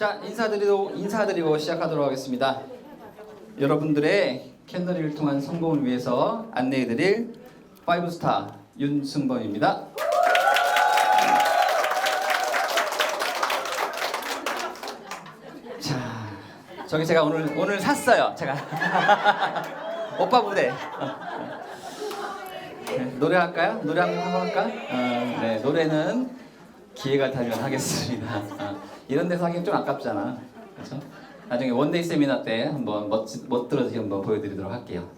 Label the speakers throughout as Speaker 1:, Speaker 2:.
Speaker 1: 자, 인사드리고 시작하도록 하겠습니다. 여러분들의 캔더리를 통한 성공을 위해서 안내해드릴 5스타 윤승범입니다. 자, 저기 제가 오늘 샀어요. 제가 오빠 무대. 네, 노래할까요? 노래 한번 할까? 네, 노래는 기회가 되면 하겠습니다. 이런 데서 하기엔 좀 아깝잖아. 그렇죠? 나중에 원데이 세미나 때 한번 멋들어지게 한번 보여드리도록 할게요.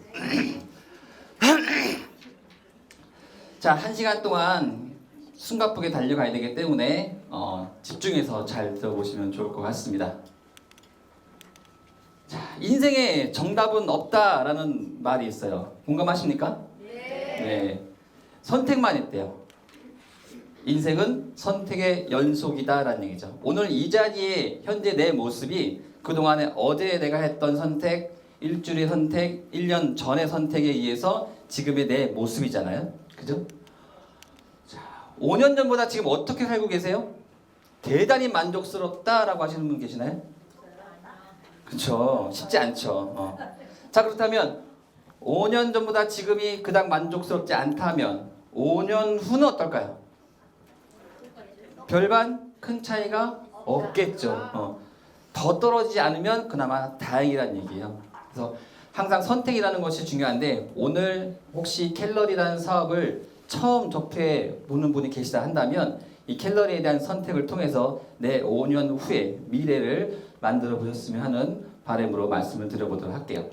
Speaker 1: 자, 1시간 동안 숨가쁘게 달려가야 되기 때문에 집중해서 잘 들어보시면 좋을 것 같습니다. 자, 인생에 정답은 없다라는 말이 있어요. 공감하십니까? 네. 선택만 있대요. 인생은 선택의 연속이다라는 얘기죠. 오늘 이 자리에 현재 내 모습이 그동안에 어제 내가 했던 선택, 일주일의 선택, 1년 전의 선택에 의해서 지금의 내 모습이잖아요. 그죠? 자, 5년 전보다 지금 어떻게 살고 계세요? 대단히 만족스럽다라고 하시는 분 계시나요? 그렇죠. 쉽지 않죠. 자, 그렇다면 5년 전보다 지금이 그닥 만족스럽지 않다면 5년 후는 어떨까요? 별반 큰 차이가 없겠죠. 더 떨어지지 않으면 그나마 다행이라는 얘기예요. 그래서 항상 선택이라는 것이 중요한데 오늘 혹시 캘러리라는 사업을 처음 접해 보는 분이 계시다 한다면 이 캘러리에 대한 선택을 통해서 내 5년 후의 미래를 만들어 보셨으면 하는 바람으로 말씀을 드려보도록 할게요.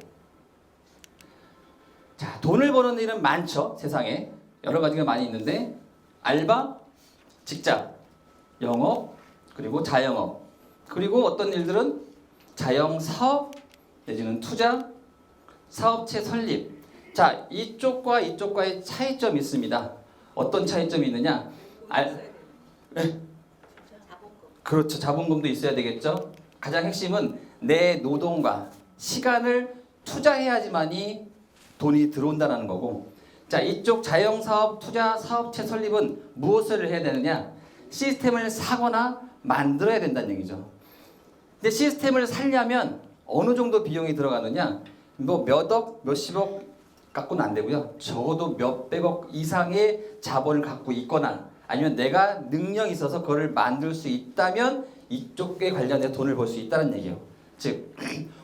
Speaker 1: 자, 돈을 버는 일은 많죠. 세상에 여러 가지가 많이 있는데 알바, 직장, 영업, 그리고 자영업, 그리고 어떤 일들은 자영사업 내지는 투자, 사업체 설립. 자, 이쪽과 이쪽과의 차이점이 있습니다. 어떤 차이점이 있느냐? 네. 그렇죠. 자본금도 있어야 되겠죠. 가장 핵심은 내 노동과 시간을 투자해야지만이 돈이 들어온다는 거고, 자, 이쪽 자영사업, 투자, 사업체 설립은 무엇을 해야 되느냐? 시스템을 사거나 만들어야 된다는 얘기죠. 근데 시스템을 살려면 어느 정도 비용이 들어가느냐? 뭐 몇억, 몇십억 갖고는 안 되고요. 적어도 몇백억 이상의 자본을 갖고 있거나 아니면 내가 능력이 있어서 그걸 만들 수 있다면 이쪽에 관련해서 돈을 벌 수 있다는 얘기예요. 즉,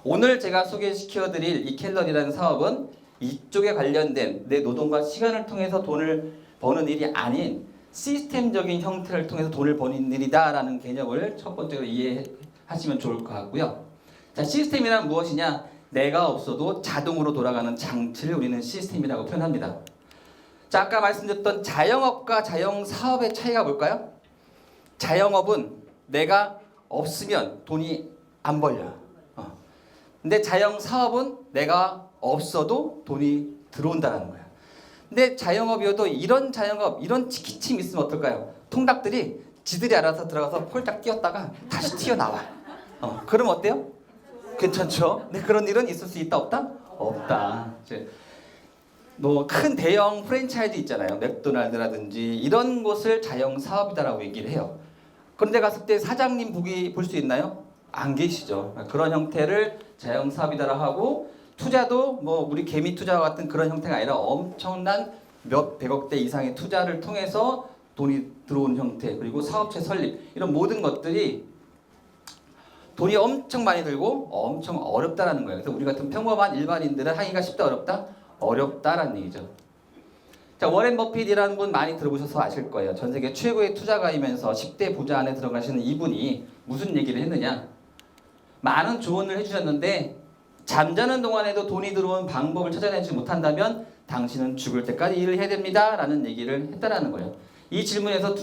Speaker 1: 오늘 제가 소개시켜드릴 이 캘러리라는 사업은 이쪽에 관련된 내 노동과 시간을 통해서 돈을 버는 일이 아닌 시스템적인 형태를 통해서 돈을 버는 일이다라는 개념을 첫 번째로 이해하시면 좋을 것 같고요. 자, 시스템이란 무엇이냐? 내가 없어도 자동으로 돌아가는 장치를 우리는 시스템이라고 표현합니다. 자, 아까 말씀드렸던 자영업과 자영사업의 차이가 뭘까요? 자영업은 내가 없으면 돈이 안 벌려요. 근데 자영사업은 내가 없어도 돈이 들어온다는 거야. 근데 자영업이어도 이런 자영업, 이런 치키침 있으면 어떨까요? 통닭들이 지들이 알아서 들어가서 폴딱 뛰었다가 다시 튀어나와. 그럼 어때요? 괜찮죠? 근데 그런 일은 있을 수 있다 없다? 없다. 뭐 큰 대형 프랜차이즈 있잖아요. 맥도날드라든지 이런 곳을 자영사업이다라고 얘기를 해요. 그런데 갔을 때 사장님 보기 볼 수 있나요? 안 계시죠. 그런 형태를 자영사업이다라고 하고, 투자도 뭐 우리 개미 투자와 같은 그런 형태가 아니라 엄청난 몇 백억대 이상의 투자를 통해서 돈이 들어오는 형태, 그리고 사업체 설립, 이런 모든 것들이 돈이 엄청 많이 들고 엄청 어렵다라는 거예요. 그래서 우리 같은 평범한 일반인들은 하기가 쉽다 어렵다? 어렵다라는 얘기죠. 자, 워렌 버핏이라는 분 많이 들어보셔서 아실 거예요. 전 세계 최고의 투자가이면서 10대 부자 안에 들어가시는 이분이 무슨 얘기를 했느냐? 많은 조언을 해주셨는데 잠자는 동안에도 돈이 들어오는 방법을 찾아내지 못한다면 당신은 죽을 때까지 일을 해야 됩니다 라는 얘기를 했다라는 거예요. 이 질문에서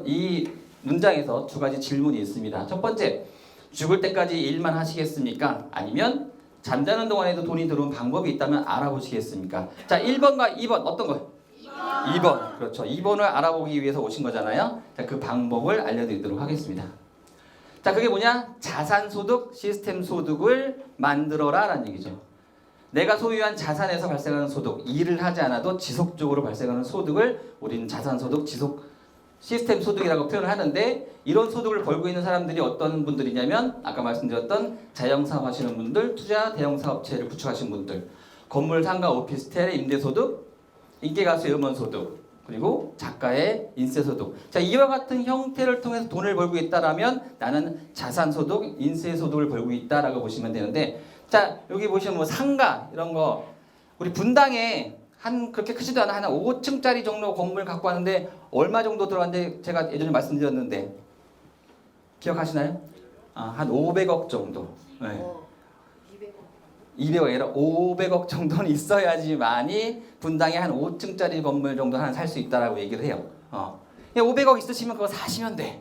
Speaker 1: 이 문장에서 두 가지 질문이 있습니다. 첫 번째, 죽을 때까지 일만 하시겠습니까? 아니면 잠자는 동안에도 돈이 들어오는 방법이 있다면 알아보시겠습니까? 자, 1번과 2번 어떤 거요? 2번. 그렇죠. 2번을 알아보기 위해서 오신 거잖아요. 자, 그 방법을 알려드리도록 하겠습니다. 자, 그게 뭐냐? 자산소득, 시스템 소득을 만들어라 라는 얘기죠. 내가 소유한 자산에서 발생하는 소득, 일을 하지 않아도 지속적으로 발생하는 소득을 우리는 자산소득, 시스템 소득이라고 표현을 하는데 이런 소득을 벌고 있는 사람들이 어떤 분들이냐면 아까 말씀드렸던 자영사업 하시는 분들, 투자 대형사업체를 구축하신 분들, 건물, 상가, 오피스텔의 임대소득, 인기가수의 음원소득, 그리고 작가의 인세소득. 자, 이와 같은 형태를 통해서 돈을 벌고 있다라면 나는 자산소득, 인세소득을 벌고 있다라고 보시면 되는데, 자, 여기 보시면 뭐 상가 이런 거 우리 분당에 한 그렇게 크지도 않아 한 5층짜리 정도 건물 갖고 왔는데 얼마 정도 들어갔는데 제가 예전에 말씀드렸는데 기억하시나요? 한 500억 정도. 네. 200억이 아니라 500억 정도는 있어야지만이 분당에 한 5층짜리 건물 정도 하나 살 수 있다라고 얘기를 해요. 500억 있으시면 그거 사시면 돼.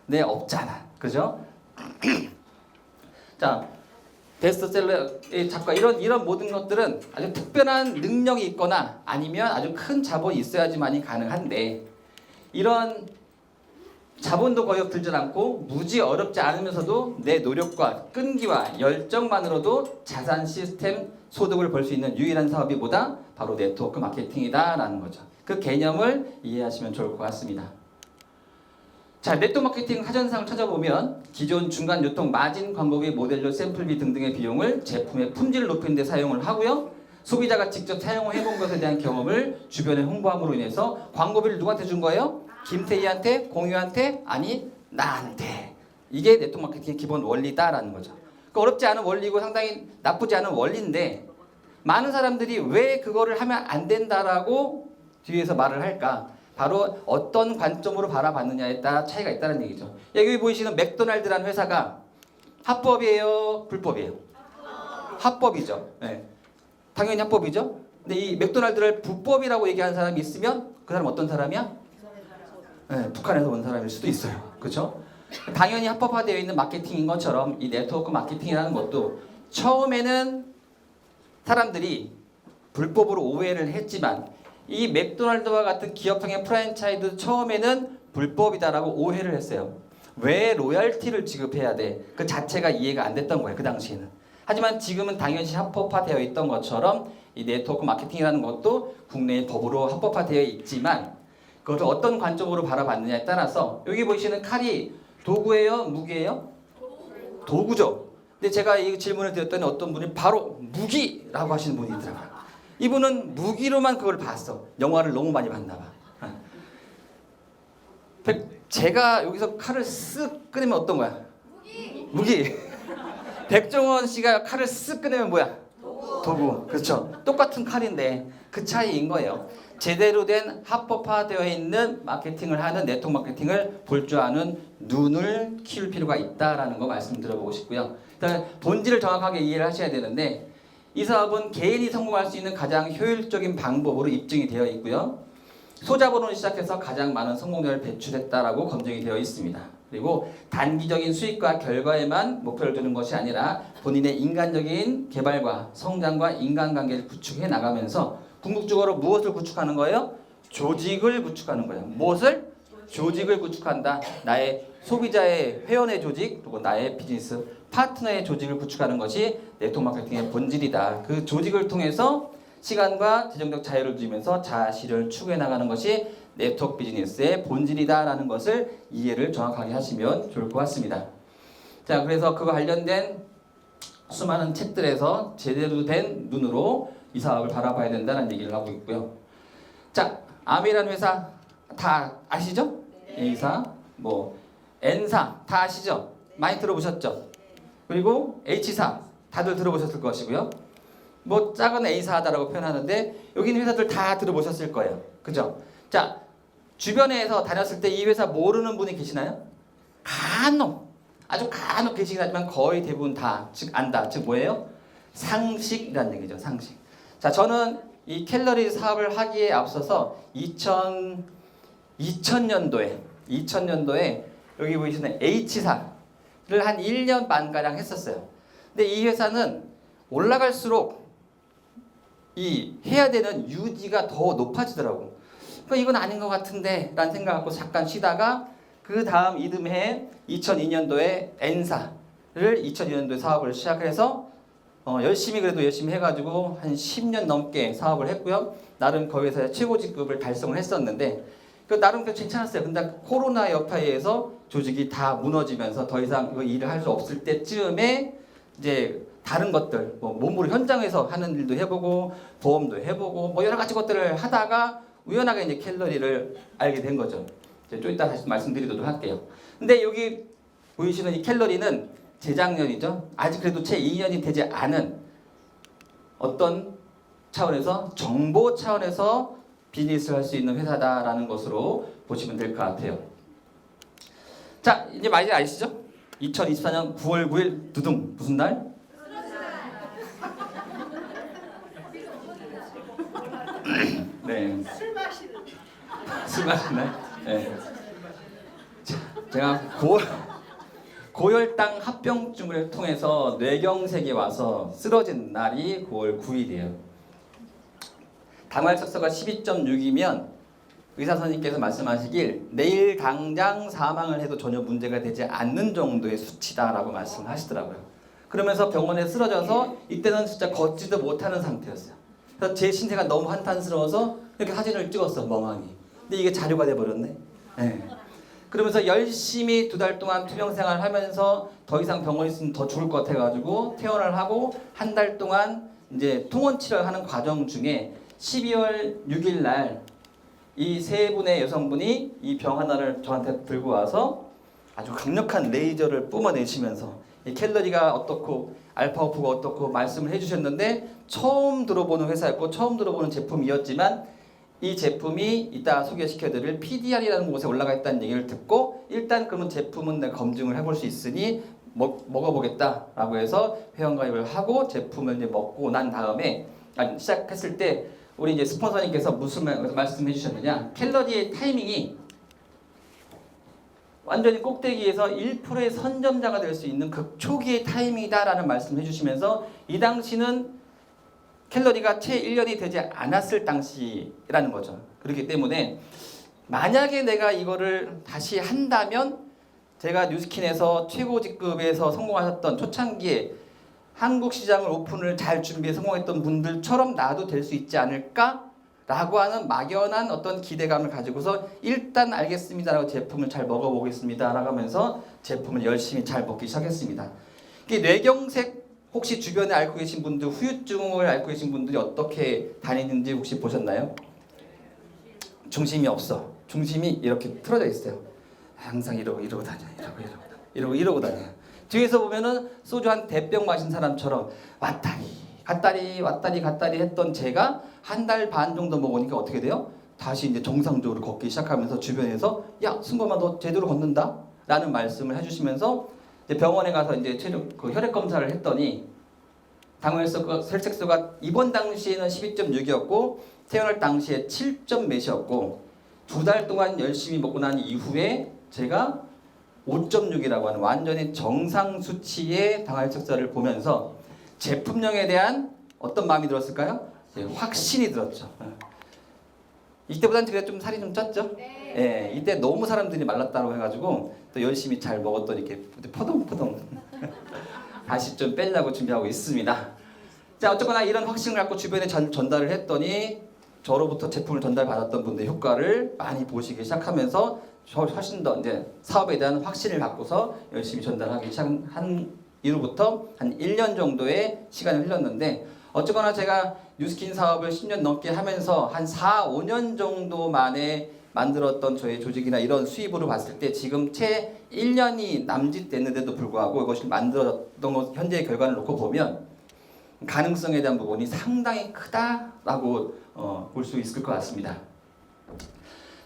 Speaker 1: 네, 없잖아. 그죠? 자, 베스트셀러의 작가 이런 모든 것들은 아주 특별한 능력이 있거나 아니면 아주 큰 자본이 있어야지만이 가능한데 이런 자본도 거의 들지 않고 무지 어렵지 않으면서도 내 노력과 끈기와 열정만으로도 자산 시스템 소득을 벌 수 있는 유일한 사업이 뭐다? 바로 네트워크 마케팅이다라는 거죠. 그 개념을 이해하시면 좋을 것 같습니다. 자, 네트워크 마케팅 사전상을 찾아보면 기존 중간 유통 마진 광고비 모델료 샘플비 등등의 비용을 제품의 품질을 높이는 데 사용을 하고요. 소비자가 직접 사용을 해본 것에 대한 경험을 주변에 홍보함으로 인해서 광고비를 누구한테 준 거예요? 김태희한테, 공유한테, 아니 나한테. 이게 네트워크 마케팅의 기본 원리다라는 거죠. 그 어렵지 않은 원리고 상당히 나쁘지 않은 원리인데 많은 사람들이 왜 그거를 하면 안 된다라고 뒤에서 말을 할까? 바로 어떤 관점으로 바라봤느냐에 따라 차이가 있다는 얘기죠. 여기 보이시는 맥도날드라는 회사가 합법이에요? 불법이에요? 합법이죠. 네. 당연히 합법이죠. 근데 이 맥도날드를 불법이라고 얘기하는 사람이 있으면 그 사람 어떤 사람이야? 네, 북한에서 온 사람일 수도 있어요. 그렇죠? 당연히 합법화되어 있는 마케팅인 것처럼 이 네트워크 마케팅이라는 것도 처음에는 사람들이 불법으로 오해를 했지만 이 맥도날드와 같은 기업형의 프랜차이즈 처음에는 불법이다라고 오해를 했어요. 왜 로열티를 지급해야 돼? 그 자체가 이해가 안 됐던 거예요. 그 당시에는. 하지만 지금은 당연시 합법화되어 있던 것처럼 이 네트워크 마케팅이라는 것도 국내의 법으로 합법화되어 있지만 그것을 어떤 관점으로 바라봤느냐에 따라서 여기 보시는 칼이 도구예요? 무기예요? 도구죠. 근데 제가 이 질문을 드렸더니 어떤 분이 바로 무기라고 하시는 분이 있더라고요. 이분은 무기로만 그걸 봤어. 영화를 너무 많이 봤나 봐. 제가 여기서 칼을 쓱 꺼내면 어떤 거야? 무기. 백종원 씨가 칼을 쓱 꺼내면 뭐야? 도구. 그렇죠. 똑같은 칼인데 그 차이인 거예요. 제대로 된 합법화되어 있는 마케팅을 하는 네트워크 마케팅을 볼 줄 아는 눈을 키울 필요가 있다라는 거 말씀드려보고 싶고요. 일단 본질을 정확하게 이해를 하셔야 되는데 이 사업은 개인이 성공할 수 있는 가장 효율적인 방법으로 입증이 되어 있고요. 소자본으로 시작해서 가장 많은 성공률을 배출했다라고 검증이 되어 있습니다. 그리고 단기적인 수익과 결과에만 목표를 두는 것이 아니라 본인의 인간적인 개발과 성장과 인간관계를 구축해 나가면서 궁극적으로 무엇을 구축하는 거예요? 조직을 구축하는 거예요. 무엇을? 조직을 구축한다. 나의 소비자의 회원의 조직 그리고 나의 비즈니스 파트너의 조직을 구축하는 것이 네트워크 마케팅의 본질이다. 그 조직을 통해서 시간과 재정적 자유를 주면서 자아실현을 추구해 나가는 것이 네트워크 비즈니스의 본질이다라는 것을 이해를 정확하게 하시면 좋을 것 같습니다. 자, 그래서 그거 관련된 수많은 책들에서 제대로 된 눈으로 이 사업을 바라봐야 된다는 얘기를 하고 있고요. 자, 아미라는 회사 다 아시죠? A사, 뭐 N사 다 아시죠? 많이 들어보셨죠? 그리고 H사 다들 들어보셨을 것이고요. 뭐 작은 A사다라고 표현하는데 여기 있는 회사들 다 들어보셨을 거예요. 그죠? 자, 주변에서 다녔을 때 이 회사 모르는 분이 계시나요? 간혹, 아주 간혹 계시긴 하지만 거의 대부분 다, 즉 안다. 즉 뭐예요? 상식이라는 얘기죠. 상식. 자, 저는 이 캘러리 사업을 하기에 앞서서 2000년도에 여기 보이시는 H사를 한 1년 반가량 했었어요. 근데 이 회사는 올라갈수록 이 해야 되는 유지가 더 높아지더라고. 그러니까 이건 아닌 것 같은데 라는 생각 갖고 잠깐 쉬다가 그 다음 이듬해 2002년도에 N사를 2002년도에 사업을 시작해서 열심히 해가지고 한 10년 넘게 사업을 했고요. 나름 거기서 최고 직급을 달성을 했었는데 그 나름 괜찮았어요. 근데 코로나 여파에 의해서 조직이 다 무너지면서 더 이상 그 일을 할 수 없을 때쯤에 이제 다른 것들, 뭐 몸으로 현장에서 하는 일도 해보고 보험도 해보고 뭐 여러 가지 것들을 하다가 우연하게 이제 캘러리를 알게 된 거죠. 이제 좀 이따 다시 말씀드리도록 할게요. 근데 여기 보이시는 이 캘러리는 재작년이죠. 아직 그래도 채 2년이 되지 않은 어떤 차원에서 정보 차원에서 비즈니스를 할 수 있는 회사다라는 것으로 보시면 될 것 같아요. 자, 이제 많이 아시죠? 2024년 9월 9일 두둥 무슨 날? 네. 술 마시는 날? 네. 제가 고혈당 합병증을 통해서 뇌경색이 와서 쓰러진 날이 9월 9일이에요. 당활석소가 12.6이면 의사 선생님께서 말씀하시길 내일 당장 사망을 해도 전혀 문제가 되지 않는 정도의 수치다라고 말씀하시더라고요. 그러면서 병원에 쓰러져서 이때는 진짜 걷지도 못하는 상태였어요. 그래서 제 신세가 너무 한탄스러워서 이렇게 사진을 찍었어, 멍하니. 근데 이게 자료가 돼버렸네. 네. 그러면서 열심히 2달 동안 투병 생활을 하면서 더 이상 병원에 있으면 더 죽을 것 같아가지고 퇴원을 하고 한 달 동안 이제 통원 치료를 하는 과정 중에 12월 6일 날 이 세 분의 여성분이 이 병 하나를 저한테 들고 와서 아주 강력한 레이저를 뿜어내시면서 이 캘러리가 어떻고 알파오프가 어떻고 말씀을 해주셨는데 처음 들어보는 회사였고 처음 들어보는 제품이었지만 이 제품이 이따 소개시켜드릴 PDR이라는 곳에 올라가 있다는 얘기를 듣고 일단 그러면 제품은 내가 검증을 해볼 수 있으니 먹어보겠다라고 해서 회원가입을 하고 제품을 이제 먹고 난 다음에 시작했을 때 우리 이제 스폰서님께서 무슨 말씀해 주셨느냐, 캘러리의 타이밍이 완전히 꼭대기에서 1%의 선점자가 될 수 있는 극초기의 타이밍이다라는 말씀을 해주시면서 이 당시는 캘러리가 채 1년이 되지 않았을 당시라는 거죠. 그렇기 때문에 만약에 내가 이거를 다시 한다면 제가 뉴스킨에서 최고 직급에서 성공하셨던 초창기에 한국 시장을 오픈을 잘 준비해 성공했던 분들처럼 나도 될 수 있지 않을까라고 하는 막연한 어떤 기대감을 가지고서 일단 알겠습니다라고 제품을 잘 먹어보겠습니다라고 하면서 제품을 열심히 잘 먹기 시작했습니다. 이게 뇌경색 혹시 주변에 앓고 계신 분들, 후유증을 앓고 계신 분들이 어떻게 다니는지 혹시 보셨나요? 중심이 없어. 중심이 이렇게 틀어져 있어요. 항상 이러고 다녀. 이러고 다녀. 뒤에서 보면은 소주 한 대병 마신 사람처럼 왔다리 했던 제가 한 달 반 정도 먹으니까 어떻게 돼요? 다시 이제 정상적으로 걷기 시작하면서 주변에서 야, 승범아 너 제대로 걷는다? 라는 말씀을 해주시면서 이제 병원에 가서 이제 혈액 검사를 했더니 당혈색소가 입원 당시에는 12.6이었고 퇴원할 당시에 7점 몇이었고 2달 동안 열심히 먹고 난 이후에 제가 5.6이라고 하는 완전히 정상 수치의 당활책자를 보면서 제품명에 대한 어떤 마음이 들었을까요? 확신이 들었죠. 이때보다는 제가 좀 살이 좀 쪘죠? 네. 예, 이때 너무 사람들이 말랐다고 해가지고 또 열심히 잘 먹었더니 이렇게 포동포동 다시 좀 빼려고 준비하고 있습니다. 자, 어쨌거나 이런 확신을 갖고 주변에 전달을 했더니 저로부터 제품을 전달받았던 분들의 효과를 많이 보시기 시작하면서 훨씬 더 이제 사업에 대한 확신을 갖고서 열심히 전달하기 시작한 이후부터 한 1년 정도의 시간이 흘렀는데 어쨌거나 제가 뉴스킨 사업을 10년 넘게 하면서 한 4, 5년 정도 만에 만들었던 저희 조직이나 이런 수입으로 봤을 때 지금 채 1년이 남짓됐는데도 불구하고 이것을 만들었던 것 현재의 결과를 놓고 보면 가능성에 대한 부분이 상당히 크다라고 볼 수 있을 것 같습니다.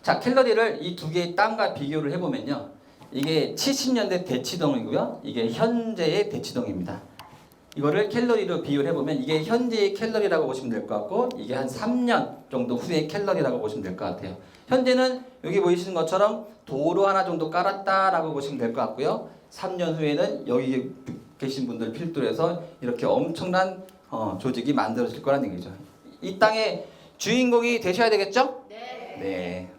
Speaker 1: 자, 캘러리를 이 두 개의 땅과 비교를 해보면요. 이게 70년대 대치동이고요. 이게 현재의 대치동입니다. 이거를 캘러리로 비교를 해보면 이게 현재의 캘러리라고 보시면 될 것 같고 이게 한 3년 정도 후의 캘러리라고 보시면 될 것 같아요. 현재는 여기 보이시는 것처럼 도로 하나 정도 깔았다라고 보시면 될 것 같고요. 3년 후에는 여기 계신 분들 필두로 해서 이렇게 엄청난 조직이 만들어질 거라는 얘기죠. 이 땅의 주인공이 되셔야 되겠죠? 네.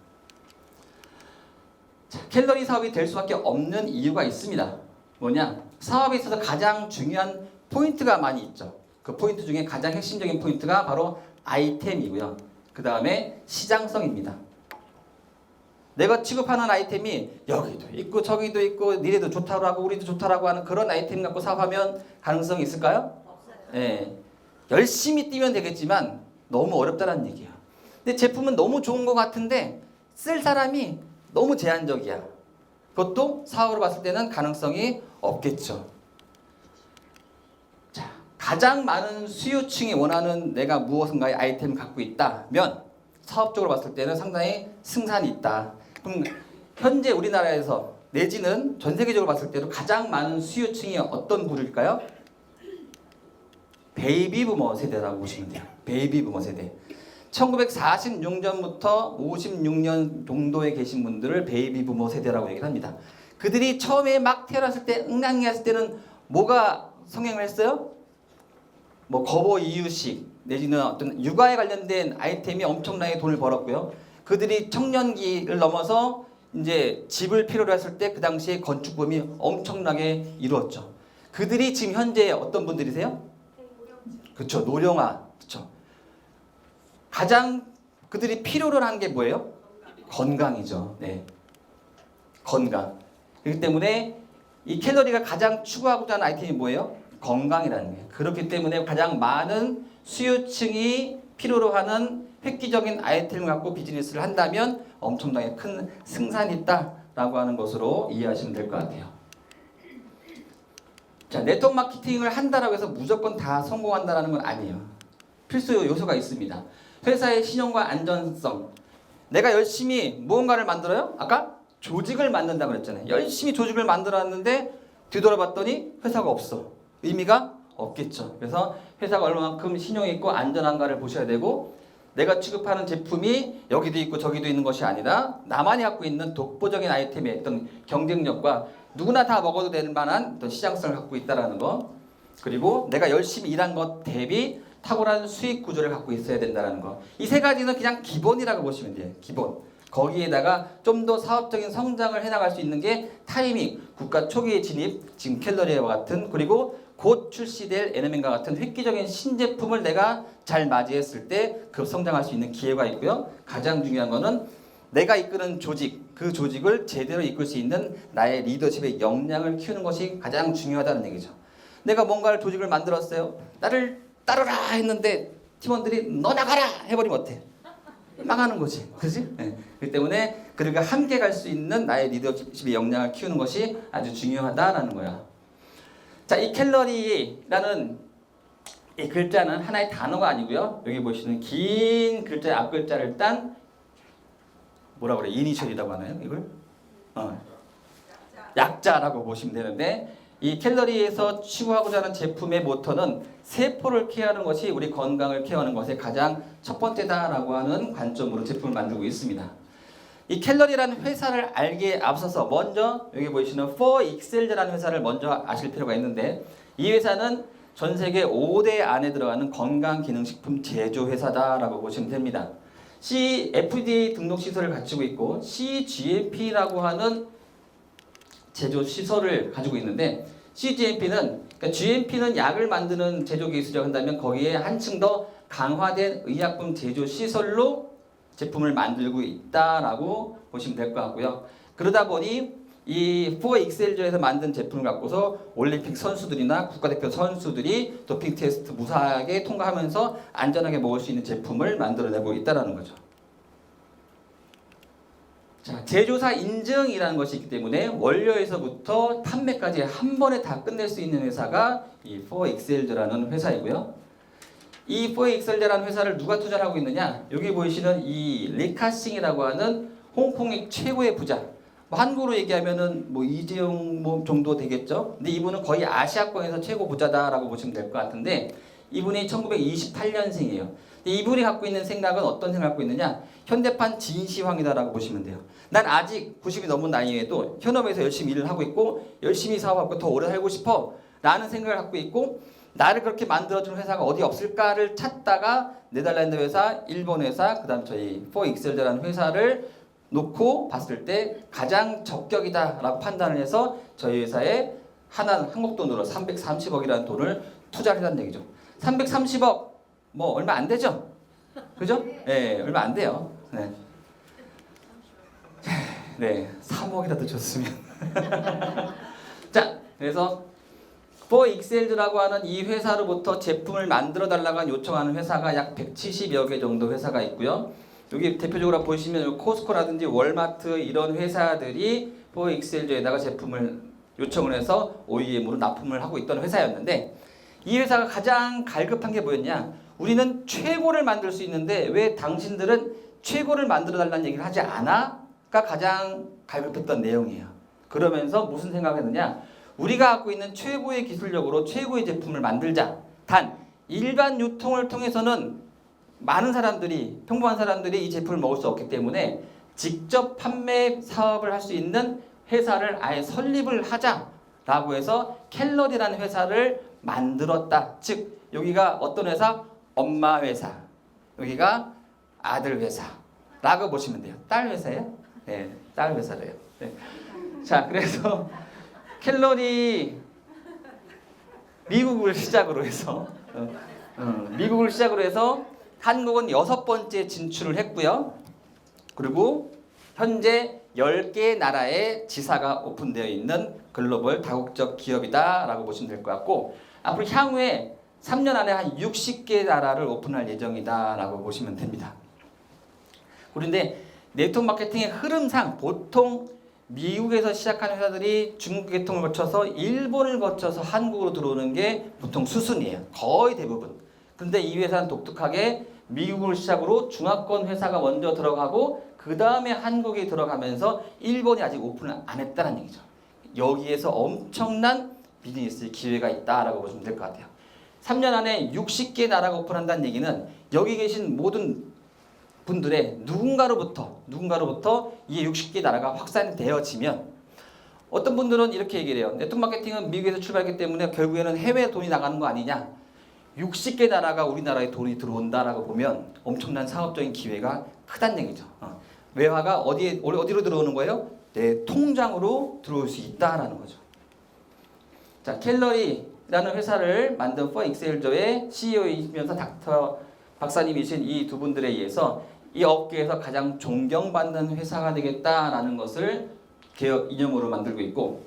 Speaker 1: 자, 캘러리 사업이 될 수밖에 없는 이유가 있습니다. 뭐냐? 사업에 있어서 가장 중요한 포인트가 많이 있죠. 그 포인트 중에 가장 핵심적인 포인트가 바로 아이템이고요. 그 다음에 시장성입니다. 내가 취급하는 아이템이 여기도 있고 저기도 있고 니네도 좋다고 우리도 좋다라고 하는 그런 아이템 갖고 사업하면 가능성이 있을까요? 예. 열심히 뛰면 되겠지만 너무 어렵다는 얘기야. 근데 제품은 너무 좋은 것 같은데 쓸 사람이 너무 제한적이야. 그것도 사업으로 봤을 때는 가능성이 없겠죠. 자, 가장 많은 수요층이 원하는 내가 무엇인가의 아이템을 갖고 있다면 사업적으로 봤을 때는 상당히 승산이 있다. 그럼 현재 우리나라에서 내지는 전 세계적으로 봤을 때도 가장 많은 수요층이 어떤 부류일까요? 베이비부머 세대라고 보시면 돼요. 베이비부머 세대. 1946년부터 56년 정도에 계신 분들을 베이비부머 세대라고 얘기를 합니다. 그들이 처음에 막 태어났을 때 응당했을 때는 뭐가 성행을 했어요? 뭐 거보 이유식 내지는 어떤 육아에 관련된 아이템이 엄청나게 돈을 벌었고요. 그들이 청년기를 넘어서 이제 집을 필요로 했을 때 그 당시에 건축붐이 엄청나게 이루었죠. 그들이 지금 현재 어떤 분들이세요? 그렇죠. 노령화. 그렇죠. 가장 그들이 필요로 하는 게 뭐예요? 건강이죠. 네. 건강. 그렇기 때문에 이 캘러리가 가장 추구하고자 하는 아이템이 뭐예요? 건강이라는 거예요. 그렇기 때문에 가장 많은 수요층이 필요로 하는 획기적인 아이템을 갖고 비즈니스를 한다면 엄청나게 큰 승산이 있다라고 하는 것으로 이해하시면 될 것 같아요. 자, 네트워크 마케팅을 한다라고 해서 무조건 다 성공한다라는 건 아니에요. 필수 요소가 있습니다. 회사의 신용과 안전성. 내가 열심히 무언가를 만들어요? 아까 조직을 만든다고 그랬잖아요. 열심히 조직을 만들었는데 뒤돌아봤더니 회사가 없어. 의미가 없겠죠. 그래서 회사가 얼마만큼 신용이 있고 안전한가를 보셔야 되고 내가 취급하는 제품이 여기도 있고 저기도 있는 것이 아니라 나만이 갖고 있는 독보적인 아이템의 어떤 경쟁력과 누구나 다 먹어도 될 만한 어떤 시장성을 갖고 있다는 거, 그리고 내가 열심히 일한 것 대비 탁월한 수익 구조를 갖고 있어야 된다는 거. 이 세 가지는 그냥 기본이라고 보시면 돼요. 기본. 거기에다가 좀 더 사업적인 성장을 해나갈 수 있는 게 타이밍, 국가 초기의 진입, 지금 캘러리와 같은, 그리고 곧 출시될 에너맨과 같은 획기적인 신제품을 내가 잘 맞이했을 때 급성장할 수 있는 기회가 있고요. 가장 중요한 거는 내가 이끄는 조직, 그 조직을 제대로 이끌 수 있는 나의 리더십의 역량을 키우는 것이 가장 중요하다는 얘기죠. 내가 뭔가를 조직을 만들었어요. 나를 따르라 했는데 팀원들이 너 나가라 해버리면 어때? 망하는 거지. 그렇지? 네. 그렇기 때문에 그들과 함께 갈 수 있는 나의 리더십의 역량을 키우는 것이 아주 중요하다라는 거야. 자, 이 캘러리라는 이 글자는 하나의 단어가 아니고요. 여기 보시는 긴 글자의 앞글자를 딴 뭐라 그래? 이니셜이라고 하나요? 이걸? 약자라고 보시면 되는데 이 캘러리에서 추구하고자 하는 제품의 모토는 세포를 케어하는 것이 우리 건강을 케어하는 것의 가장 첫 번째다라고 하는 관점으로 제품을 만들고 있습니다. 이 캘러리라는 회사를 알기에 앞서서 먼저 여기 보이시는 4XL이라는 회사를 먼저 아실 필요가 있는데 이 회사는 전 세계 5대 안에 들어가는 건강기능식품 제조회사다라고 보시면 됩니다. FDA 등록 시설을 갖추고 있고 CGMP라고 하는 제조 시설을 가지고 있는데 CGMP는 그러니까 GMP는 약을 만드는 제조 기술이라고 한다면 거기에 한층 더 강화된 의약품 제조 시설로 제품을 만들고 있다라고 보시면 될 것 같고요. 그러다 보니 이 4XL에서 만든 제품을 갖고서 올림픽 선수들이나 국가대표 선수들이 도핑 테스트 무사하게 통과하면서 안전하게 먹을 수 있는 제품을 만들어내고 있다는 거죠. 자, 제조사 인증이라는 것이 있기 때문에 원료에서부터 판매까지 한 번에 다 끝낼 수 있는 회사가 이 4XL라는 회사이고요. 이 4XL이라는 회사를 누가 투자를 하고 있느냐? 여기 보이시는 이 리카싱이라고 하는 홍콩의 최고의 부자. 뭐 한국으로 얘기하면은 뭐 이재용 뭐 정도 되겠죠. 근데 이분은 거의 아시아권에서 최고 부자다라고 보시면 될 것 같은데 이분이 1928년생이에요. 이분이 갖고 있는 생각은 어떤 생각을 갖고 있느냐? 현대판 진시황이다라고 보시면 돼요. 난 아직 90이 넘은 나이에도 현업에서 열심히 일을 하고 있고 열심히 사업하고 더 오래 살고 싶어 라는 생각을 갖고 있고 나를 그렇게 만들어주는 회사가 어디 없을까를 찾다가 네덜란드 회사, 일본 회사, 그 다음 저희 4XL이라는 회사를 놓고 봤을 때 가장 적격이다라고 판단을 해서 저희 회사에 한국 돈으로 330억이라는 돈을 투자를 했다는 얘기죠. 330억 뭐 얼마 안 되죠? 그죠? 네, 얼마 안 돼요. 네. 네, 3억이라도 줬으면. 자, 그래서 포엑셀즈라고 하는 이 회사로부터 제품을 만들어 달라고 요청하는 회사가 약 170여 개 정도 회사가 있고요. 여기 대표적으로 보시면 코스코라든지 월마트 이런 회사들이 포엑셀즈에다가 제품을 요청을 해서 OEM으로 납품을 하고 있던 회사였는데, 이 회사가 가장 갈급한 게 뭐였냐? 우리는 최고를 만들 수 있는데 왜 당신들은 최고를 만들어 달라는 얘기를 하지 않아?가 가장 갈급했던 내용이에요. 그러면서 무슨 생각을 했느냐? 우리가 갖고 있는 최고의 기술력으로 최고의 제품을 만들자. 단 일반 유통을 통해서는 많은 사람들이, 평범한 사람들이 이 제품을 먹을 수 없기 때문에 직접 판매 사업을 할 수 있는 회사를 아예 설립을 하자라고 해서 켈러리라는 회사를 만들었다. 즉 여기가 어떤 회사? 엄마 회사. 여기가 아들 회사라고 보시면 돼요. 딸 회사예요? 네, 딸 회사래요. 네. 자, 그래서 켈러리 미국을 시작으로 해서 한국은 6번째 진출을 했고요. 그리고 현재 10개 나라에 지사가 오픈되어 있는 글로벌 다국적 기업이다라고 보시면 될 것 같고, 앞으로 향후에 3년 안에 한 60개 나라를 오픈할 예정이다라고 보시면 됩니다. 그런데 네트워크 마케팅의 흐름상 보통 미국에서 시작하는 회사들이 중국 계통을 거쳐서 일본을 거쳐서 한국으로 들어오는 게 보통 수순이에요. 거의 대부분. 그런데 이 회사는 독특하게 미국을 시작으로 중화권 회사가 먼저 들어가고 그 다음에 한국이 들어가면서 일본이 아직 오픈을 안 했다는 얘기죠. 여기에서 엄청난 비즈니스 기회가 있다라고 보시면 될 것 같아요. 3년 안에 60개 나라가 오픈한다는 얘기는 여기 계신 모든 분들의 누군가로부터 이 60개 나라가 확산되어지면, 어떤 분들은 이렇게 얘기를 해요. 네트워크 마케팅은 미국에서 출발했기 때문에 결국에는 해외 돈이 나가는 거 아니냐. 60개 나라가 우리나라에 돈이 들어온다라고 보면 엄청난 사업적인 기회가 크다는 얘기죠. 외화가 어디로 들어오는 거예요? 내 통장으로 들어올 수 있다라는 거죠. 자, 켈러리라는 회사를 만든 포엑셀저의 CEO이시면서 닥터 박사님이신 이 두 분들에 의해서 이 업계에서 가장 존경받는 회사가 되겠다라는 것을 개혁 이념으로 만들고 있고,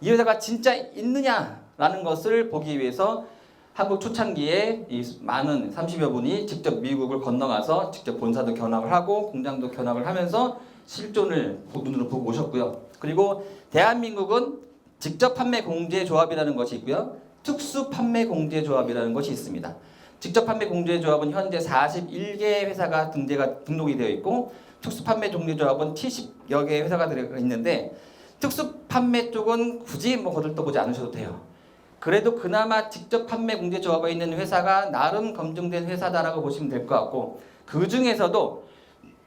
Speaker 1: 이 회사가 진짜 있느냐라는 것을 보기 위해서 한국 초창기에 이 많은 30여 분이 직접 미국을 건너가서 직접 본사도 견학을 하고 공장도 견학을 하면서 실존을 눈으로 보고 오셨고요. 그리고 대한민국은 직접 판매 공제 조합이라는 것이 있고요. 특수 판매 공제 조합이라는 것이 있습니다. 직접 판매 공제 조합은 현재 41개 회사가 등록이 되어 있고, 특수 판매 공제 조합은 70여 개 회사가 들어 있는데, 특수 판매 쪽은 굳이 거들떠보지 않으셔도 돼요. 그래도 그나마 직접 판매 공제 조합에 있는 회사가 나름 검증된 회사다라고 보시면 될 것 같고, 그 중에서도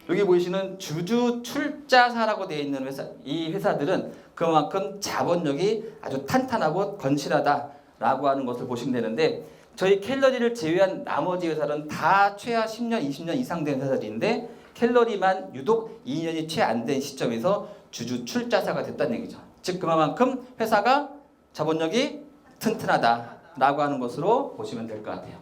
Speaker 1: 여기 보이시는 주주 출자사라고 되어 있는 회사, 이 회사들은 그만큼 자본력이 아주 탄탄하고 건실하다라고 하는 것을 보시면 되는데, 저희 켈러리를 제외한 나머지 회사는 다 최하 10년, 20년 이상 된 회사들인데 켈러리만 유독 2년이 채 안 된 시점에서 주주 출자사가 됐다는 얘기죠. 즉 그만큼 회사가 자본력이 튼튼하다라고 하는 것으로 보시면 될 것 같아요.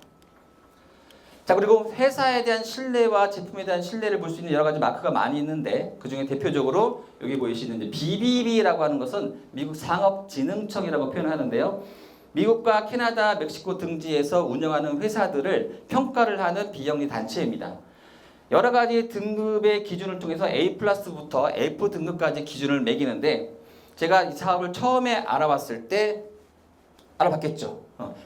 Speaker 1: 자, 그리고 회사에 대한 신뢰와 제품에 대한 신뢰를 볼 수 있는 여러 가지 마크가 많이 있는데, 그 중에 대표적으로 여기 보이시는 이제 BBB라고 하는 것은 미국 상업진흥청이라고 표현하는데요. 미국과 캐나다, 멕시코 등지에서 운영하는 회사들을 평가를 하는 비영리 단체입니다. 여러 가지 등급의 기준을 통해서 A+부터 F 등급까지 기준을 매기는데, 제가 이 사업을 처음에 알아봤을 때 알아봤겠죠.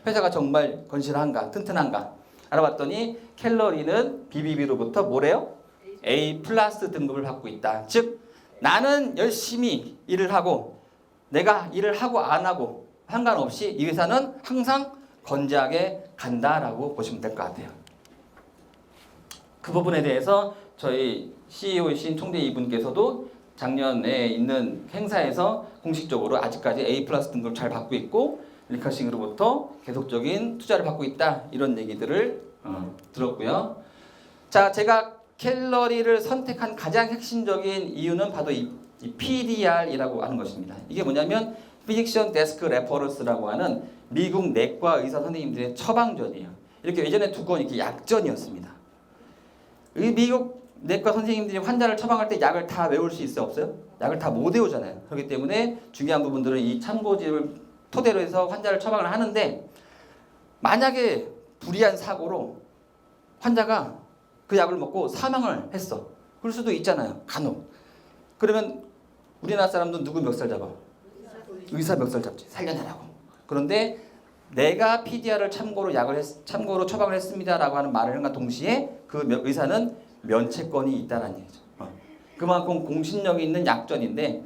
Speaker 1: 회사가 정말 건실한가, 튼튼한가 알아봤더니 켈러리는 BBB로부터 뭐래요? A+ 등급을 받고 있다. 즉 나는 열심히 일을 하고 내가 일을 하고 안 하고 상관없이 이 회사는 항상 건재하게 간다라고 보시면 될 것 같아요. 그 부분에 대해서 저희 CEO이신 총대 이분께서도 작년에 있는 행사에서 공식적으로 아직까지 A+ 등급을 잘 받고 있고 리커싱으로부터 계속적인 투자를 받고 있다, 이런 얘기들을 들었고요. 자, 제가 켈러리를 선택한 가장 핵심적인 이유는 바로 이 PDR이라고 하는 것입니다. 이게 뭐냐면 Physician Desk Referrals라고 하는 미국 내과 의사 선생님들의 처방전이에요. 이렇게 예전에 두 건 이렇게 약전이었습니다. 이 미국 내과 선생님들이 환자를 처방할 때 약을 다 외울 수 있어요, 없어요? 약을 다 못 외우잖아요. 그렇기 때문에 중요한 부분들은 이 참고집을 토대로 해서 환자를 처방을 하는데, 만약에 불의한 사고로 환자가 그 약을 먹고 사망을 했어. 그럴 수도 있잖아요. 간혹. 그러면 우리나라 사람도 누구 멱살 잡아? 의사 멱살 잡지. 살려내라고. 그런데 내가 PDR을 참고로 처방을 했습니다라고 하는 말을 한과 동시에 그 의사는 면책권이 있다는 얘기죠. 그만큼 공신력이 있는 약전인데,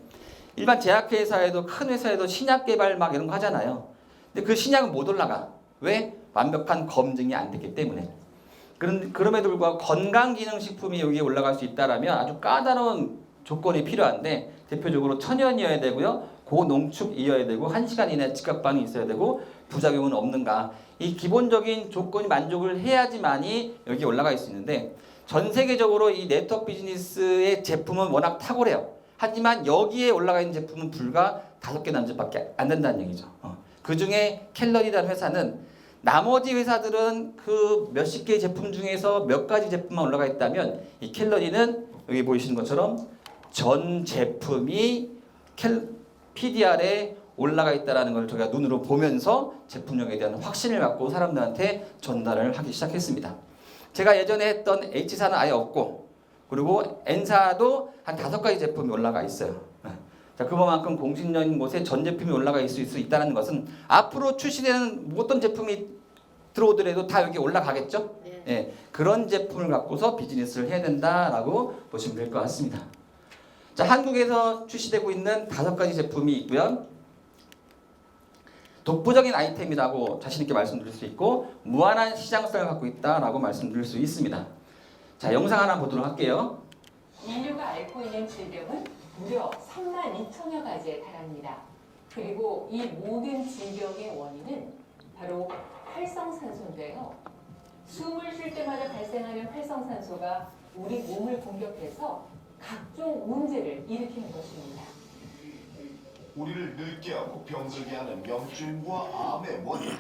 Speaker 1: 일반 제약회사에도 큰 회사에도 신약 개발 막 이런 거 하잖아요. 근데 그 신약은 못 올라가. 왜? 완벽한 검증이 안 됐기 때문에. 그럼에도 불구하고 건강기능식품이 여기에 올라갈 수 있다라면 아주 까다로운 조건이 필요한데, 대표적으로 천연이어야 되고요, 고농축이어야 되고 1시간 이내 직각반응이 있어야 되고 부작용은 없는가, 이 기본적인 조건이 만족을 해야지만이 여기에 올라갈 수 있는데, 전 세계적으로 이 네트워크 비즈니스의 제품은 워낙 탁월해요. 하지만 여기에 올라가 있는 제품은 불과 5개 남짓밖에 안 된다는 얘기죠. 그 중에 켈러리라는 회사는, 나머지 회사들은 그 몇십 개의 제품 중에서 몇 가지 제품만 올라가 있다면, 이 켈러리는 여기 보이시는 것처럼 전 제품이 PDR에 올라가 있다는 걸 저희가 눈으로 보면서 제품력에 대한 확신을 갖고 사람들한테 전달을 하기 시작했습니다. 제가 예전에 했던 H사는 아예 없고, 그리고 N사도 한 5가지 제품이 올라가 있어요. 자, 그만큼 공신력인 곳에 전 제품이 올라가 있을 수 있다는 것은 앞으로 출시되는 어떤 제품이 들어오더라도 다 여기 올라가겠죠? 네. 예, 그런 제품을 갖고서 비즈니스를 해야 된다라고 보시면 될 것 같습니다. 자, 한국에서 출시되고 있는 5가지 제품이 있고요. 독보적인 아이템이라고 자신있게 말씀드릴 수 있고, 무한한 시장성을 갖고 있다라고 말씀드릴 수 있습니다. 자, 영상 하나 보도록 할게요.
Speaker 2: 인류가 앓고 있는 질병은 무려 32,000여 가지에 달합니다. 그리고 이 모든 질병의 원인은 바로 활성산소인데요. 숨을 쉴 때마다 발생하는 활성산소가 우리 몸을 공격해서 각종 문제를 일으키는 것입니다.
Speaker 3: 우리를 늙게 하고 병들게 하는 염증과 암의 원인,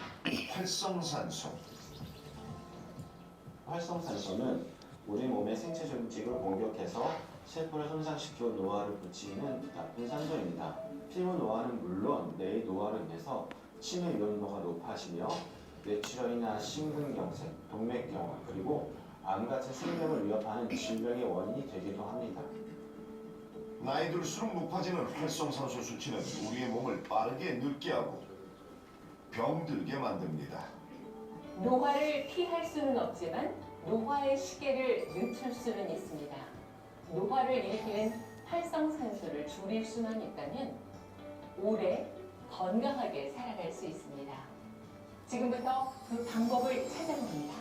Speaker 3: 활성산소.
Speaker 4: 활성산소는 우리 몸의 생체 조직을 공격해서 세포를 손상시키고 노화를 붙이는 나쁜 산소입니다. 피부 노화는 물론 뇌의 노화로 인해서 치매 위험도가 높아지며 뇌출혈이나 심근경색, 동맥경화, 그리고 암 같은 생명을 위협하는 질병의 원인이 되기도 합니다.
Speaker 3: 나이 들수록 높아지는 활성산소 수치는 우리의 몸을 빠르게 늙게 하고 병들게 만듭니다.
Speaker 2: 노화를 피할 수는 없지만 노화의 시계를 늦출 수는 있습니다. 노화를 일으키는 활성산소를 줄일 수만 있다면 오래 건강하게 살아갈 수 있습니다. 지금부터 그 방법을 찾아봅니다.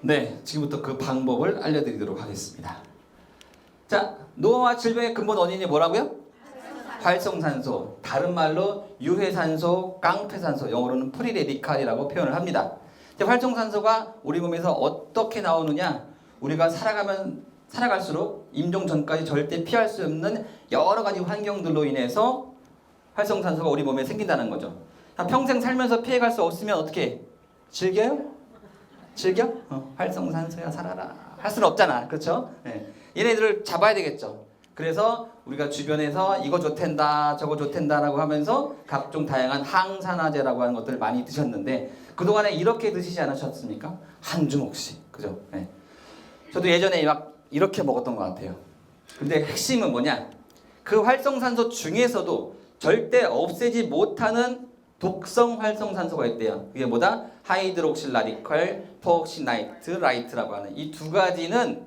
Speaker 1: 네, 지금부터 그 방법을 알려드리도록 하겠습니다. 자, 노화와 질병의 근본 원인이 뭐라고요? 활성산소, 다른 말로 유해산소, 깡패산소, 영어로는 프리레디칼이라고 표현을 합니다. 활성산소가 우리 몸에서 어떻게 나오느냐, 우리가 살아갈수록 임종 전까지 절대 피할 수 없는 여러 가지 환경들로 인해서 활성산소가 우리 몸에 생긴다는 거죠. 평생 살면서 피해갈 수 없으면 어떻게 즐겨요? 즐겨? 활성산소야 살아라 할 수는 없잖아, 그렇죠? 네. 얘네들을 잡아야 되겠죠. 그래서 우리가 주변에서 이거 좋텐다 저거 좋텐다라고 하면서 각종 다양한 항산화제라고 하는 것들을 많이 드셨는데, 그동안에 이렇게 드시지 않으셨습니까? 한 주먹씩, 그죠? 네. 저도 예전에 막 이렇게 먹었던 것 같아요. 근데 핵심은 뭐냐, 그 활성산소 중에서도 절대 없애지 못하는 독성 활성산소가 있대요. 그게 뭐다? 하이드록실 라디칼, 포옥시나이트, 라이트라고 하는 이 2가지는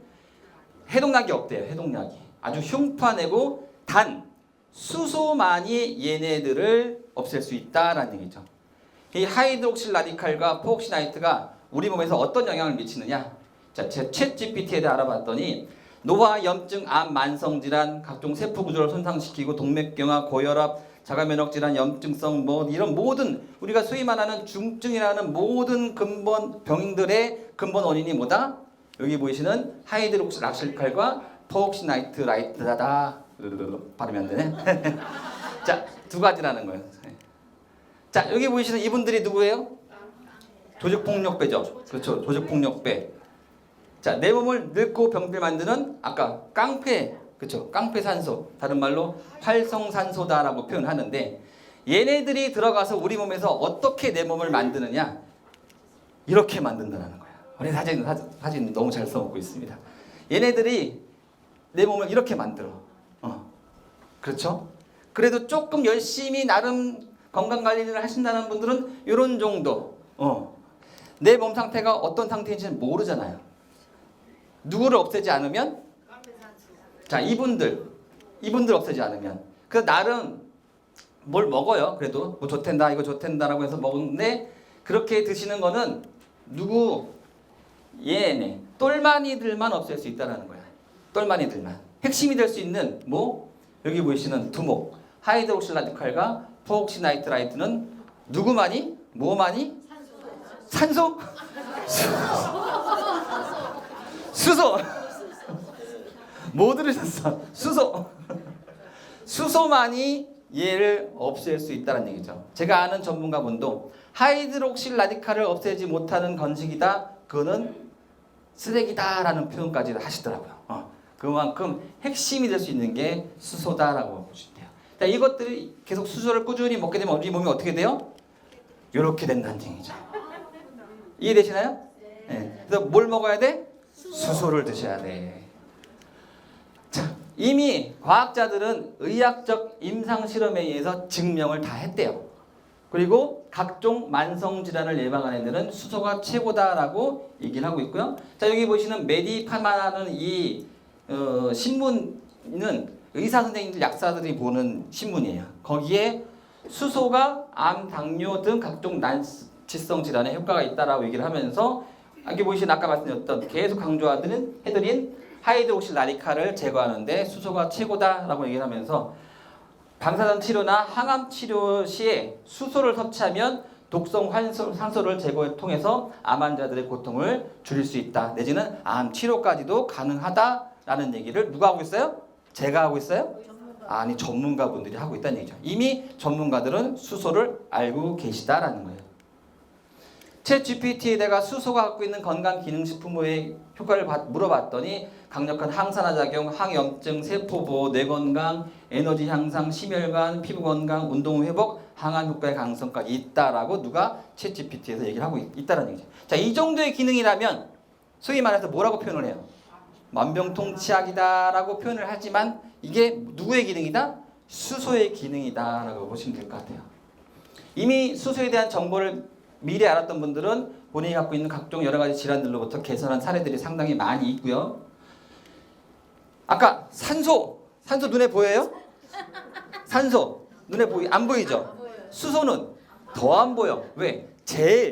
Speaker 1: 해독약이 없대요. 해독약이 아주 흉파내고 단 수소만이 얘네들을 없앨 수 있다라는 얘기죠. 이 하이드록실 라디칼과 포옥시나이트가 우리 몸에서 어떤 영향을 미치느냐, 자, 제 챗 GPT에 대해 알아봤더니 노화, 염증, 암, 만성질환, 각종 세포 구조를 손상시키고 동맥경화, 고혈압, 자가면역질환, 염증성 이런 모든 우리가 소위 말하는 중증이라는 모든 근본 병들의 근본 원인이 뭐다? 여기 보이시는 하이드록실락실칼과 포옥시나이트 라이트다. 발음이 안 되네. 자, 2가지라는 거예요. 자, 여기 보이시는 이분들이 누구예요? 조직폭력배죠. 그렇죠. 조직폭력배. 자, 내 몸을 늙고 병들게 만드는 아까 깡패 그렇죠? 깡패산소, 다른 말로 활성산소다라고 표현하는데 얘네들이 들어가서 우리 몸에서 어떻게 내 몸을 만드느냐? 이렇게 만든다는 거야. 우리 사진 너무 잘 써먹고 있습니다. 얘네들이 내 몸을 이렇게 만들어. 그렇죠? 그래도 조금 열심히 나름 건강관리를 하신다는 분들은 이런 정도. 내 몸 상태가 어떤 상태인지는 모르잖아요. 누구를 없애지 않으면? 자, 이분들 없애지 않으면. 그래서 나름 뭘 먹어요. 그래도 뭐 좋텐다, 이거 좋텐다라고 해서 먹는데 그렇게 드시는 거는 얘네 똘마니들만 없앨 수 있다는 거야. 똘마니들만. 핵심이 될 수 있는 뭐 여기 보이시는 두목, 하이드록시 라디칼과 포옥시나이트라이트는 누구만이? 뭐만이? 산소? 수소. 뭐 들으셨어? 수소만이 얘를 없앨 수 있다는 얘기죠. 제가 아는 전문가분도 하이드록시 라디칼을 없애지 못하는 건식이다. 그거는 쓰레기다라는 표현까지 하시더라고요. 그만큼 핵심이 될 수 있는 게 수소다라고 보시면 돼요. 자, 이것들이 계속 수소를 꾸준히 먹게 되면 우리 몸이 어떻게 돼요? 이렇게 된다는 얘기죠. 이해되시나요? 네. 그래서 뭘 먹어야 돼? 수소를 드셔야 돼. 자, 이미 과학자들은 의학적 임상 실험에 의해서 증명을 다 했대요. 그리고 각종 만성 질환을 예방하는 데는 수소가 최고다라고 얘기를 하고 있고요. 자, 여기 보시는 메디파마라는 이 신문은 의사 선생님들, 약사들이 보는 신문이에요. 거기에 수소가 암, 당뇨 등 각종 난치성 질환에 효과가 있다라고 얘기를 하면서 여기 보시는 아까 말씀드렸던 계속 해드린 하이드록시 라디칼을 제거하는데 수소가 최고다라고 얘기를 하면서 방사선 치료나 항암 치료 시에 수소를 섭취하면 독성 산소를 제거를 통해서 암 환자들의 고통을 줄일 수 있다. 내지는 암 치료까지도 가능하다라는 얘기를 누가 하고 있어요? 제가 하고 있어요? 아니, 전문가분들이 하고 있다는 얘기죠. 이미 전문가들은 수소를 알고 계시다라는 거예요. 챗 GPT에다가 수소가 갖고 있는 건강기능식품의 효과를 물어봤더니 강력한 항산화 작용, 항염증, 세포보호, 뇌건강, 에너지 향상, 심혈관, 피부건강, 운동 회복, 항암 효과의 가능성까지 있다라고 누가 챗 GPT에서 얘기를 하고 있다는 얘기죠. 자, 이 정도의 기능이라면 소위 말해서 뭐라고 표현을 해요? 만병통치약이다라고 표현을 하지만 이게 누구의 기능이다? 수소의 기능이다라고 보시면 될 것 같아요. 이미 수소에 대한 정보를 미리 알았던 분들은 본인이 갖고 있는 각종 여러 가지 질환들로부터 개선한 사례들이 상당히 많이 있고요. 아까 산소 눈에 보여요? 산소 눈에 안 보이죠? 수소는 더 안 보여. 왜?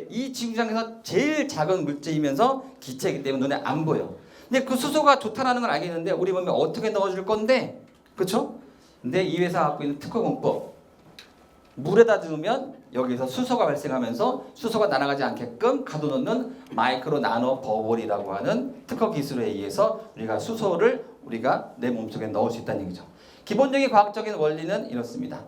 Speaker 1: 이 지구상에서 제일 작은 물질이면서 기체이기 때문에 눈에 안 보여. 근데 그 수소가 좋다라는 걸 알겠는데 우리 몸에 어떻게 넣어줄 건데, 그렇죠? 근데 이 회사가 갖고 있는 특허 공법, 물에다 넣으면 여기서 수소가 발생하면서 수소가 날아가지 않게끔 가둬놓는 마이크로 나노 버블이라고 하는 특허 기술에 의해서 우리가 수소를 우리가 내 몸속에 넣을 수 있다는 얘기죠. 기본적인 과학적인 원리는 이렇습니다.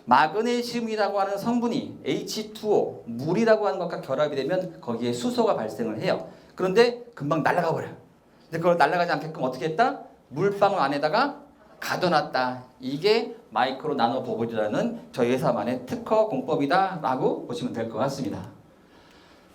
Speaker 1: 마그네슘이라고 하는 성분이 H2O, 물이라고 하는 것과 결합이 되면 거기에 수소가 발생을 해요. 그런데 금방 날아가 버려요. 근데 그걸 날아가지 않게끔 어떻게 했다? 물방울 안에다가 가둬놨다. 이게 마이크로 나노 버블이라는 저희 회사만의 특허 공법이다라고 보시면 될 것 같습니다.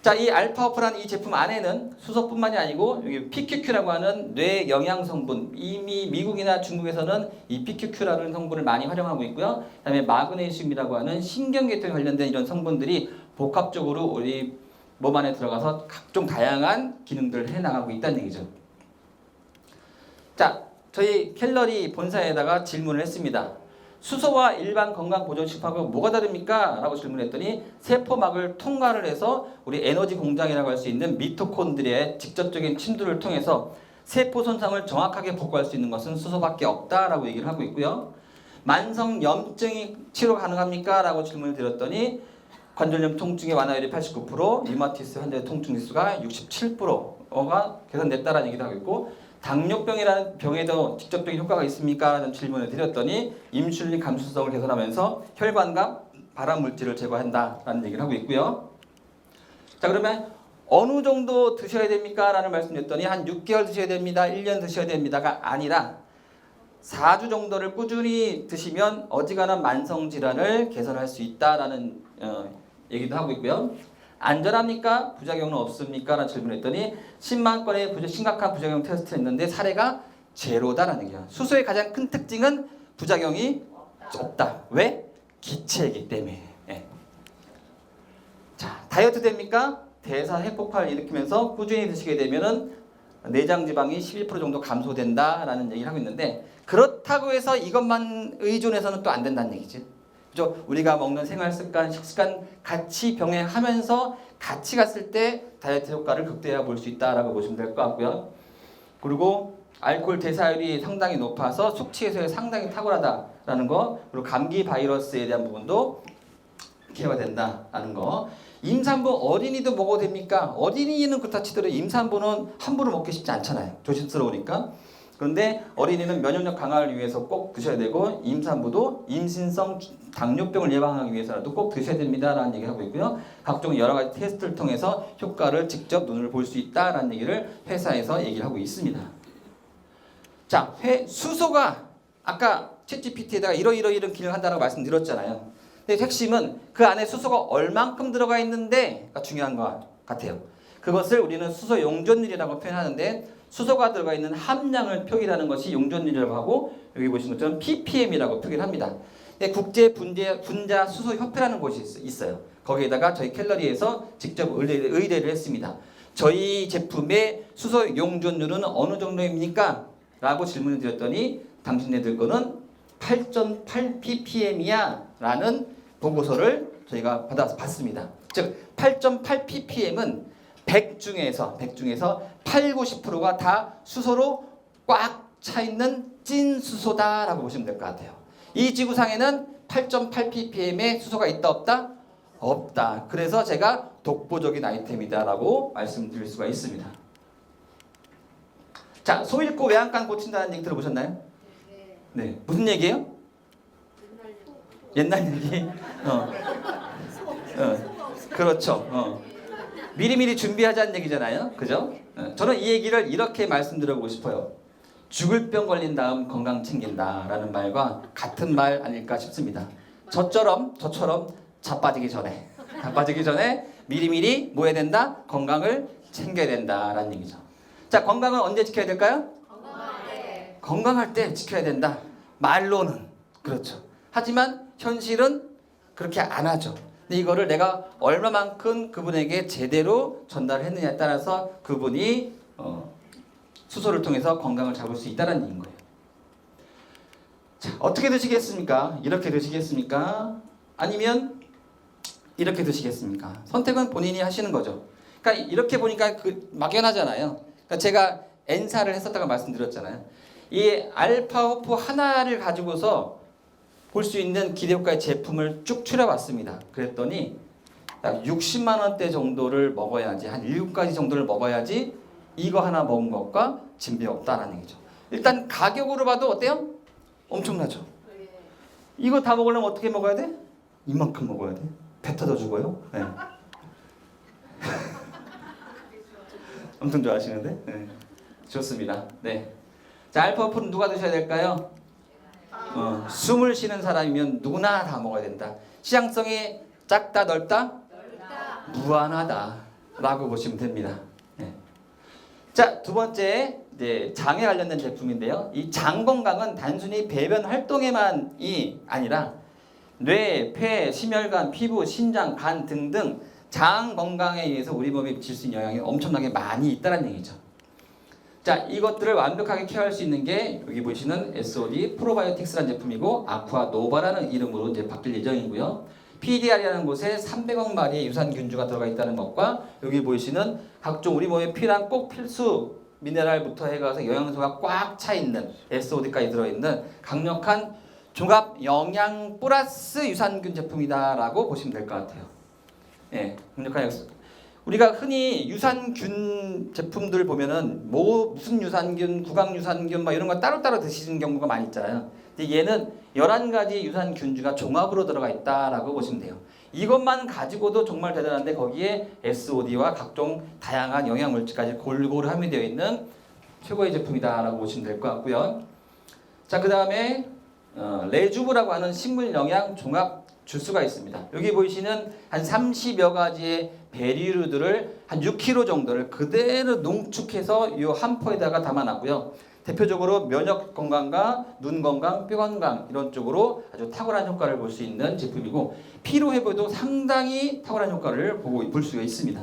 Speaker 1: 자, 이 알파오프라는 이 제품 안에는 수소뿐만이 아니고 여기 PQQ라고 하는 뇌 영양 성분, 이미 미국이나 중국에서는 이 PQQ라는 성분을 많이 활용하고 있고요. 그다음에 마그네슘이라고 하는 신경계통에 관련된 이런 성분들이 복합적으로 우리 몸 안에 들어가서 각종 다양한 기능들을 해나가고 있다는 얘기죠. 자, 저희 캘러리 본사에다가 질문을 했습니다. 수소와 일반 건강보존식품하고 뭐가 다릅니까? 라고 질문했더니 세포막을 통과를 해서 우리 에너지 공장이라고 할 수 있는 미토콘드리아의 직접적인 침투를 통해서 세포 손상을 정확하게 복구할 수 있는 것은 수소밖에 없다라고 얘기를 하고 있고요. 만성 염증이 치료 가능합니까? 라고 질문을 드렸더니 관절염 통증의 완화율이 89%, 류마티스 환자의 통증 지수가 67%가 개선됐다라는 얘기도 하고 있고, 당뇨병이라는 병에도 직접적인 효과가 있습니까? 라는 질문을 드렸더니 인슐린 감수성을 개선하면서 혈관과 발암 물질을 제거한다라는 얘기를 하고 있고요. 자, 그러면 어느 정도 드셔야 됩니까? 라는 말씀을 드렸더니 한 6개월 드셔야 됩니다. 1년 드셔야 됩니다가 아니라 4주 정도를 꾸준히 드시면 어지간한 만성 질환을 개선할 수 있다라는 얘기도 하고 있고요. 안전합니까? 부작용은 없습니까? 라는 질문을 했더니 10만 건의 심각한 부작용 테스트를 했는데 사례가 제로다라는 얘기야. 수소의 가장 큰 특징은 부작용이 없다. 왜? 기체이기 때문에. 예. 자, 다이어트 됩니까? 대사 핵폭발을 일으키면서 꾸준히 드시게 되면은 내장 지방이 11% 정도 감소된다라는 얘기를 하고 있는데, 그렇다고 해서 이것만 의존해서는 또 안 된다는 얘기지. 그죠? 우리가 먹는 생활 습관, 식습관 같이 병행하면서 같이 갔을 때 다이어트 효과를 극대화 볼 수 있다라고 보시면 될 것 같고요. 그리고 알코올 대사율이 상당히 높아서 숙취 해소에 상당히 탁월하다라는 거, 그리고 감기 바이러스에 대한 부분도 케어가 된다라는 거. 임산부 어린이도 먹어도 됩니까? 어린이는 그렇다 치더라도 임산부는 함부로 먹기 쉽지 않잖아요. 조심스러우니까. 그런데 어린이는 면역력 강화를 위해서 꼭 드셔야 되고, 임산부도 임신성 당뇨병을 예방하기 위해서라도 꼭 드셔야 됩니다라는 얘기를 하고 있고요. 각종 여러 가지 테스트를 통해서 효과를 직접 눈으로 볼 수 있다라는 얘기를 회사에서 얘기를 하고 있습니다. 자, 수소가 아까 챗GPT에다가 이런 기능을 한다고 말씀드렸잖아요. 근데 핵심은 그 안에 수소가 얼만큼 들어가 있는데가 중요한 것 같아요. 그것을 우리는 수소 용존율이라고 표현하는데, 수소가 들어가 있는 함량을 표기하는 것이 용존율이라고 하고, 여기 보시는 것처럼 ppm이라고 표기를 합니다. 국제 분자 수소 협회라는 곳이 있어요. 거기에다가 저희 캘러리에서 직접 의뢰를 했습니다. 저희 제품의 수소 용존율은 어느 정도입니까? 라고 질문을 드렸더니 당신네들 거는 8.8 ppm이야 라는 보고서를 저희가 받았습니다. 즉 8.8 ppm은 100 중에서 8, 90%가 다 수소로 꽉 차 있는 찐 수소다라고 보시면 될 것 같아요. 이 지구상에는 8.8 ppm의 수소가 있다 없다? 없다. 그래서 제가 독보적인 아이템이다라고 말씀드릴 수가 있습니다. 자, 소 잃고 외양간 고친다는 얘기 들어보셨나요? 네. 무슨 얘기예요? 옛날 얘기. 그렇죠. 미리미리 준비하자는 얘기잖아요. 그죠? 저는 이 얘기를 이렇게 말씀드려보고 싶어요. 죽을 병 걸린 다음 건강 챙긴다라는 말과 같은 말 아닐까 싶습니다. 저처럼 자빠지기 전에 미리미리 뭐 해야 된다? 건강을 챙겨야 된다라는 얘기죠. 자, 건강은 언제 지켜야 될까요? 건강할 때 지켜야 된다. 말로는 그렇죠. 하지만 현실은 그렇게 안 하죠. 근데 이거를 내가 얼마만큼 그분에게 제대로 전달했느냐에 따라서 그분이 수소를 통해서 건강을 잡을 수 있다는 얘기인 거예요. 자, 어떻게 드시겠습니까? 이렇게 드시겠습니까? 아니면 이렇게 드시겠습니까? 선택은 본인이 하시는 거죠. 그러니까 이렇게 보니까 막연하잖아요. 그러니까 제가 N사를 했었다고 말씀드렸잖아요. 이 알파호프 하나를 가지고서 볼 수 있는 기대효과의 제품을 쭉 추려봤습니다. 그랬더니 약 60만 원대 정도를 먹어야지, 한 7가지 정도를 먹어야지 이거 하나 먹은 것과 진배 없다라는 얘기죠. 일단 가격으로 봐도 어때요? 엄청나죠. 이거 다 먹으려면 어떻게 먹어야 돼? 이만큼 먹어야 돼. 배 터져 죽어요. 네. 엄청 좋아하시는데? 네. 좋습니다. 네. 자, 알파호프는 누가 드셔야 될까요? 숨을 쉬는 사람이면 누구나 다 먹어야 된다. 시장성이 작다, 넓다? 무한하다 라고 보시면 됩니다. 네. 자, 두 번째 이제 장에 관련된 제품인데요. 이 장 건강은 단순히 배변 활동에만이 아니라 뇌, 폐, 심혈관, 피부, 신장, 간 등등 장 건강에 의해서 우리 몸에 미칠 수 있는 영향이 엄청나게 많이 있다는 얘기죠. 자, 이것들을 완벽하게 케어할 수 있는 게 여기 보시는 SOD 프로바이오틱스라는 제품이고, 아쿠아 노바라는 이름으로 이제 바뀔 예정이고요. PDR이라는 곳에 300억 마리의 유산균주가 들어가 있다는 것과, 여기 보이시는 각종 우리 몸에 필요한 꼭 필수 미네랄부터 해가서 영양소가 꽉 차 있는 SOD까지 들어있는 강력한 종합 영양 플러스 유산균 제품이다라고 보시면 될 것 같아요. 예, 강력한 우리가 흔히 유산균 제품들 보면은 무슨 유산균, 구강 유산균 막 이런 거 따로따로 드시는 경우가 많이 있잖아요. 근데 얘는 11가지 유산균주가 종합으로 들어가 있다라고 보시면 돼요. 이것만 가지고도 정말 대단한데 거기에 SOD와 각종 다양한 영양물질까지 골고루 함유되어 있는 최고의 제품이다라고 보시면 될 것 같고요. 자, 그 다음에 레주브라고 하는 식물 영양 종합 주스가 있습니다. 여기 보이시는 한 30여 가지의 베리류들을 한 6kg 정도를 그대로 농축해서 이 한 포에다가 담아놨고요. 대표적으로 면역 건강과 눈 건강, 뼈 건강 이런 쪽으로 아주 탁월한 효과를 볼 수 있는 제품이고 피로 회복에도 상당히 탁월한 효과를 볼 수가 있습니다.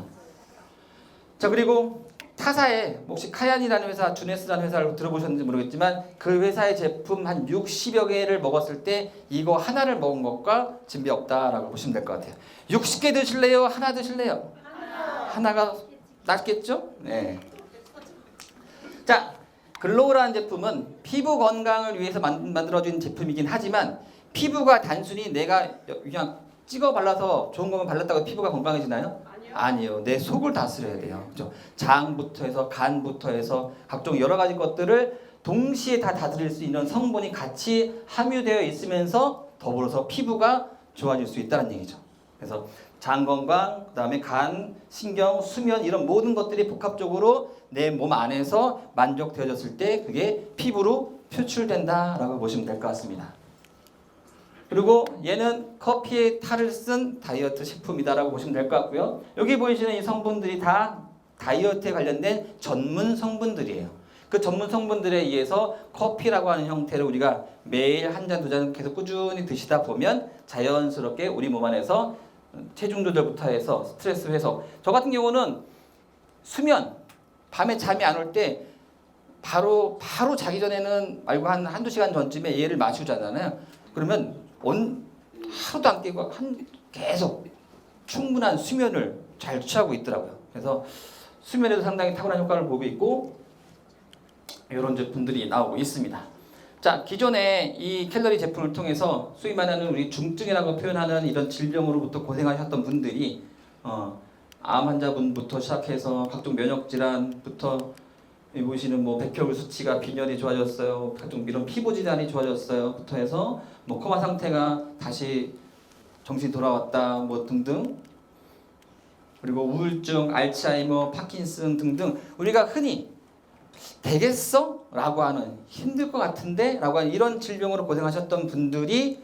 Speaker 1: 자, 그리고 타사에 혹시 카얀이라는 회사, 주네스라는 회사를 들어보셨는지 모르겠지만 그 회사의 제품 한 60여 개를 먹었을 때 이거 하나를 먹은 것과 진비 없다라고 보시면 될 것 같아요. 60개 드실래요? 하나 드실래요? 하나가 낫겠죠? 네. 자, 글로우라는 제품은 피부 건강을 위해서 만들어진 제품이긴 하지만 피부가 단순히 내가 그냥 찍어 발라서 좋은 것만 발랐다고 피부가 건강해지나요? 아니요. 내 속을 다스려야 돼요. 그렇죠? 장부터 해서 간부터 해서 각종 여러 가지 것들을 동시에 다 다스릴 수 있는 성분이 같이 함유되어 있으면서 더불어서 피부가 좋아질 수 있다는 얘기죠. 그래서 장 건강, 그다음에 간, 신경, 수면 이런 모든 것들이 복합적으로 내 몸 안에서 만족되어졌을 때 그게 피부로 표출된다라고 보시면 될 것 같습니다. 그리고 얘는 커피에 탈을 쓴 다이어트 식품이다라고 보시면 될 것 같고요. 여기 보이시는 이 성분들이 다 다이어트에 관련된 전문 성분들이에요. 그 전문 성분들에 의해서 커피라고 하는 형태로 우리가 매일 한 잔, 두 잔 계속 꾸준히 드시다 보면 자연스럽게 우리 몸 안에서 체중 조절부터 해서 스트레스 해소. 저 같은 경우는 수면, 밤에 잠이 안 올 때 바로 자기 전에는 말고 한두 시간 전쯤에 얘를 마시잖아요. 그러면 하루도 안 깨고 계속 충분한 수면을 잘 취하고 있더라고요. 그래서 수면에도 상당히 탁월한 효과를 보고 있고 이런 제품들이 나오고 있습니다. 자, 기존에 이 캘러리 제품을 통해서 소위 말하는 우리 중증이라고 표현하는 이런 질병으로부터 고생하셨던 분들이 암 환자분부터 시작해서 각종 면역 질환부터 여기 보시는 뭐 백혈 수치가 빈혈이 좋아졌어요. 각종 이런 피부 질환이 좋아졌어요.부터 해서 뭐 코마 상태가 다시 정신이 돌아왔다 뭐 등등. 그리고 우울증, 알츠하이머, 파킨슨 등등 우리가 흔히 되겠어? 라고 하는 힘들 것 같은데? 라고 하는 이런 질병으로 고생하셨던 분들이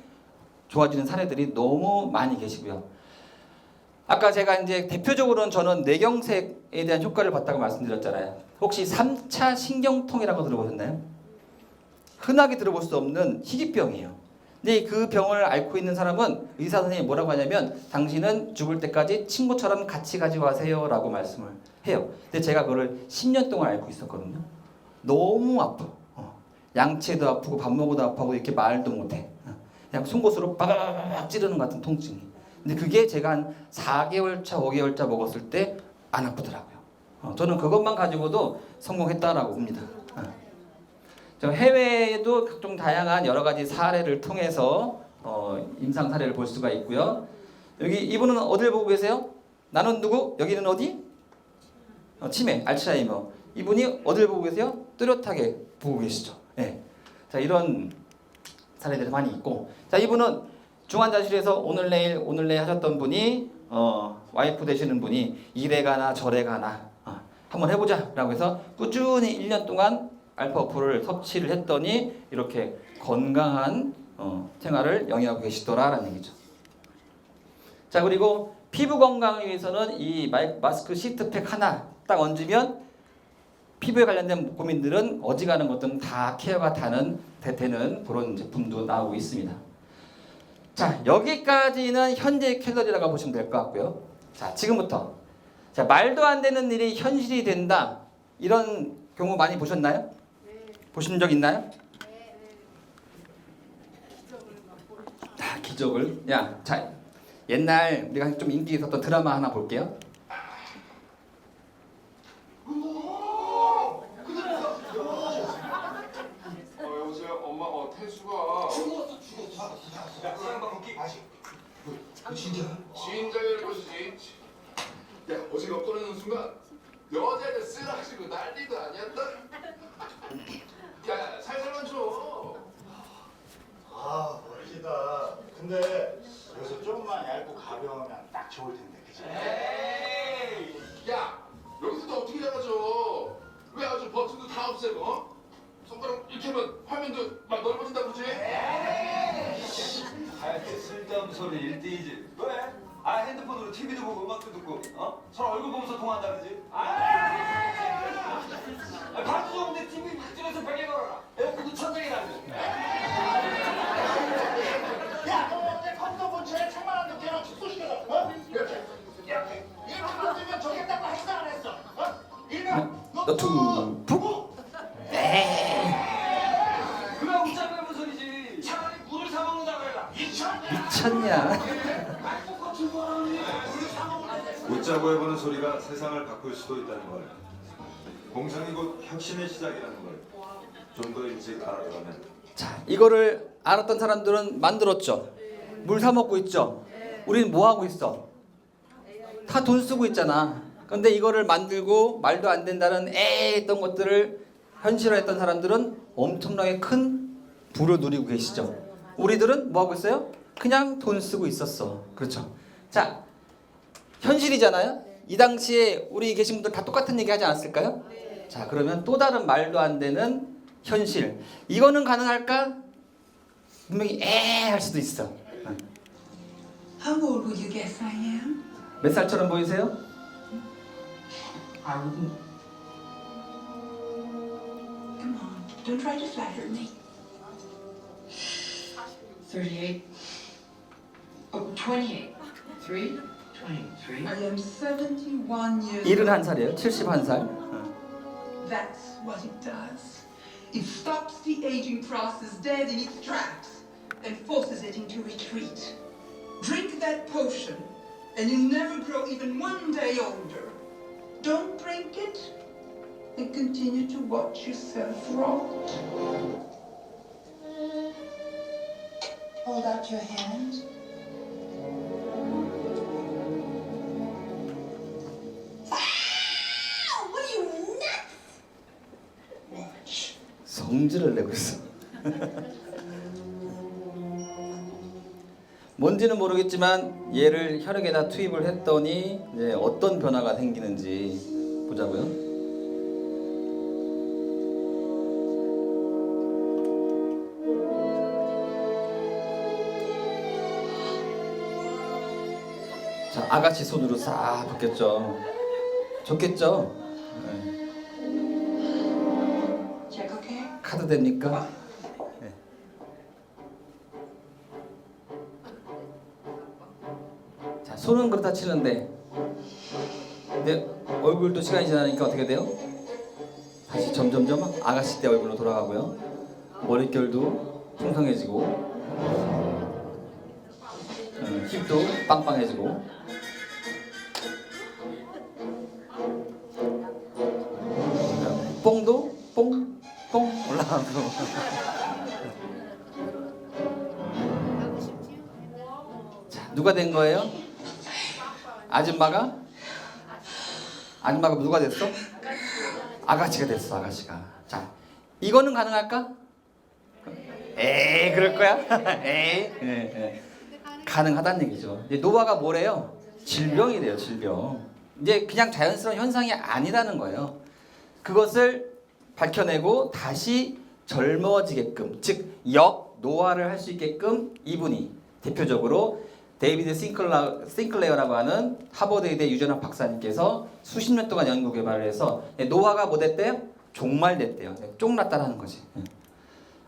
Speaker 1: 좋아지는 사례들이 너무 많이 계시고요. 아까 제가 이제 대표적으로는 저는 뇌경색에 대한 효과를 봤다고 말씀드렸잖아요. 혹시 3차 신경통이라고 들어보셨나요? 흔하게 들어볼 수 없는 희귀병이에요. 근데 그 병을 앓고 있는 사람은 의사 선생님이 뭐라고 하냐면 당신은 죽을 때까지 친구처럼 같이 가지고 가세요 라고 말씀을 해요. 근데 제가 그거를 10년 동안 앓고 있었거든요. 너무 아파. 양치에도 아프고 밥 먹어도 아프고 이렇게 말도 못해. 그냥 송곳으로 빠바바박 찌르는 것 같은 통증이. 근데 그게 제가 한 4개월 차, 5개월 차 먹었을 때 안 아프더라고요. 저는 그것만 가지고도 성공했다라고 봅니다. 해외에도 각종 다양한 여러 가지 사례를 통해서 임상 사례를 볼 수가 있고요. 여기 이분은 어디를 보고 계세요? 나는 누구? 여기는 어디? 치매, 알츠하이머. 이분이 어디를 보고 계세요? 뚜렷하게 보고 계시죠. 네. 자, 이런 사례들이 많이 있고, 자, 이분은 중환자실에서 오늘 내일 하셨던 분이 와이프 되시는 분이 이래 가나 저래 가나 한번 해보자라고 해서 꾸준히 1년 동안 알파오프를 섭취를 했더니 이렇게 건강한 생활을 영위하고 계시더라라는 얘기죠. 자, 그리고 피부 건강을 위해서는 이 마스크 시트팩 하나 딱 얹으면 피부에 관련된 고민들은 어지간한 것들은 다 케어가 되는 그런 제품도 나오고 있습니다. 자, 여기까지는 현재의 캘러리라고 보시면 될 것 같고요. 자, 지금부터 자, 말도 안 되는 일이 현실이 된다. 이런 경우 많이 보셨나요? 네. 보신 적 있나요? 네. 기적을. 야, 자, 옛날 우리가 좀 인기 있었던 드라마 하나 볼게요.
Speaker 5: 여보세요? 엄마, 태수가 죽었어. 야, 사랑방 걷기 다시. 진짜? 진작에 것이지. 야, 어제가 떨어지는 순간 여자애들 쓰러지고 난리도 아니었다. 야, 살살만 줘.
Speaker 6: 멋지다. 근데 여기서 조금만 얇고 가벼우면 딱 좋을 텐데, 그치?
Speaker 5: 에이, 야, 여기서 또 어떻게 잡아줘? 왜 아주 버튼도 다 없애고? 손가락 이렇게 하면 화면도 막 넓어진다 그러지?
Speaker 7: 하얗게 쓸데없는 소리 1대2지. 왜? 아 핸드폰으로 TV도 보고 음악도 듣고 서로 얼굴 보면서 통화한다 그러지? 방도 좋은데 TV 확진해서 벽에 걸어라. 에어컨도 천장에 달고.
Speaker 6: 야, 너 어제 컴퓨터 본체에 책만 한 개랑 축소시켜서 어? 이렇게 이렇게 만들면 좋겠다고 했어 안 했어? 어? 일명
Speaker 1: 너투 푹.
Speaker 7: 그냥 웃자고 해본 소리지. 차라리 굴을 사 먹는다 그래라.
Speaker 1: 미쳤냐?
Speaker 8: 웃자고 해보는 소리가 세상을 바꿀 수도 있다는 걸, 공상이 곧 혁신의 시작이라는 걸 좀 더 일찍 알아가면.
Speaker 1: 자, 이거를 알았던 사람들은 만들었죠. 물 사 먹고 있죠. 우리는 뭐 하고 있어? 다 돈 쓰고 있잖아. 근데 이거를 만들고 말도 안 된다는 했던 것들을 현실화했던 사람들은 엄청나게 큰 부를 누리고 계시죠. 우리들은 뭐 하고 있어요? 그냥 돈 쓰고 있었어. 그렇죠. 자, 현실이잖아요. 이 당시에 우리 계신 분들 다 똑같은 얘기 하지 않았을까요? 자, 그러면 또 다른 말도 안 되는 현실. 이거는 가능할까? 분명히 할 수도 있어.
Speaker 9: How old will you guess I am?
Speaker 1: 몇 살처럼 보이세요?
Speaker 9: I wouldn't. Come on, don't try to flatter me. 38. Oh, 28. 3? 23. I am 71 years old.
Speaker 1: 71살이에요. 71살.
Speaker 9: That's what it does. It stops the aging process dead in its tracks and forces it into retreat. Drink that potion and you'll never grow even one day older. Don't drink it and continue to watch yourself rot. Hold out your hand. Ah! What are you nuts? Watch.
Speaker 1: 성질을 내고 있어. 뭔지는 모르겠지만 얘를 혈액에다 투입을 했더니 이제 어떤 변화가 생기는지 보자고요. 자, 아가씨 손으로 싹 바뀌었죠. 좋겠죠? 네.
Speaker 9: Check okay?
Speaker 1: 카드 됩니까? 네. 자, 손은 그렇다 치는데 근데 얼굴도 시간이 지나니까 어떻게 돼요? 다시 점점점 아가씨 때 얼굴로 돌아가고요. 머릿결도 풍성해지고 힙도 빵빵해지고 뽕도 뽕뽕 올라가고 자, 누가 된 거예요? 아줌마가 누가 됐어? 아가씨가 됐어. 아가씨가. 자, 이거는 가능할까? 에이, 그럴 거야? 에이, 네. 가능하다는 얘기죠. 이제 노화가 뭐래요? 질병이래요. 질병. 이제 그냥 자연스러운 현상이 아니라는 거예요. 그것을 밝혀내고 다시 젊어지게끔, 즉 역노화를 할 수 있게끔 이분이 대표적으로 데이비드 싱클레어라고 하는 하버드 의대 유전학 박사님께서 수십 년 동안 연구 개발을 해서 노화가 뭐 됐대요? 종말됐대요. 쫑났다라는 거지.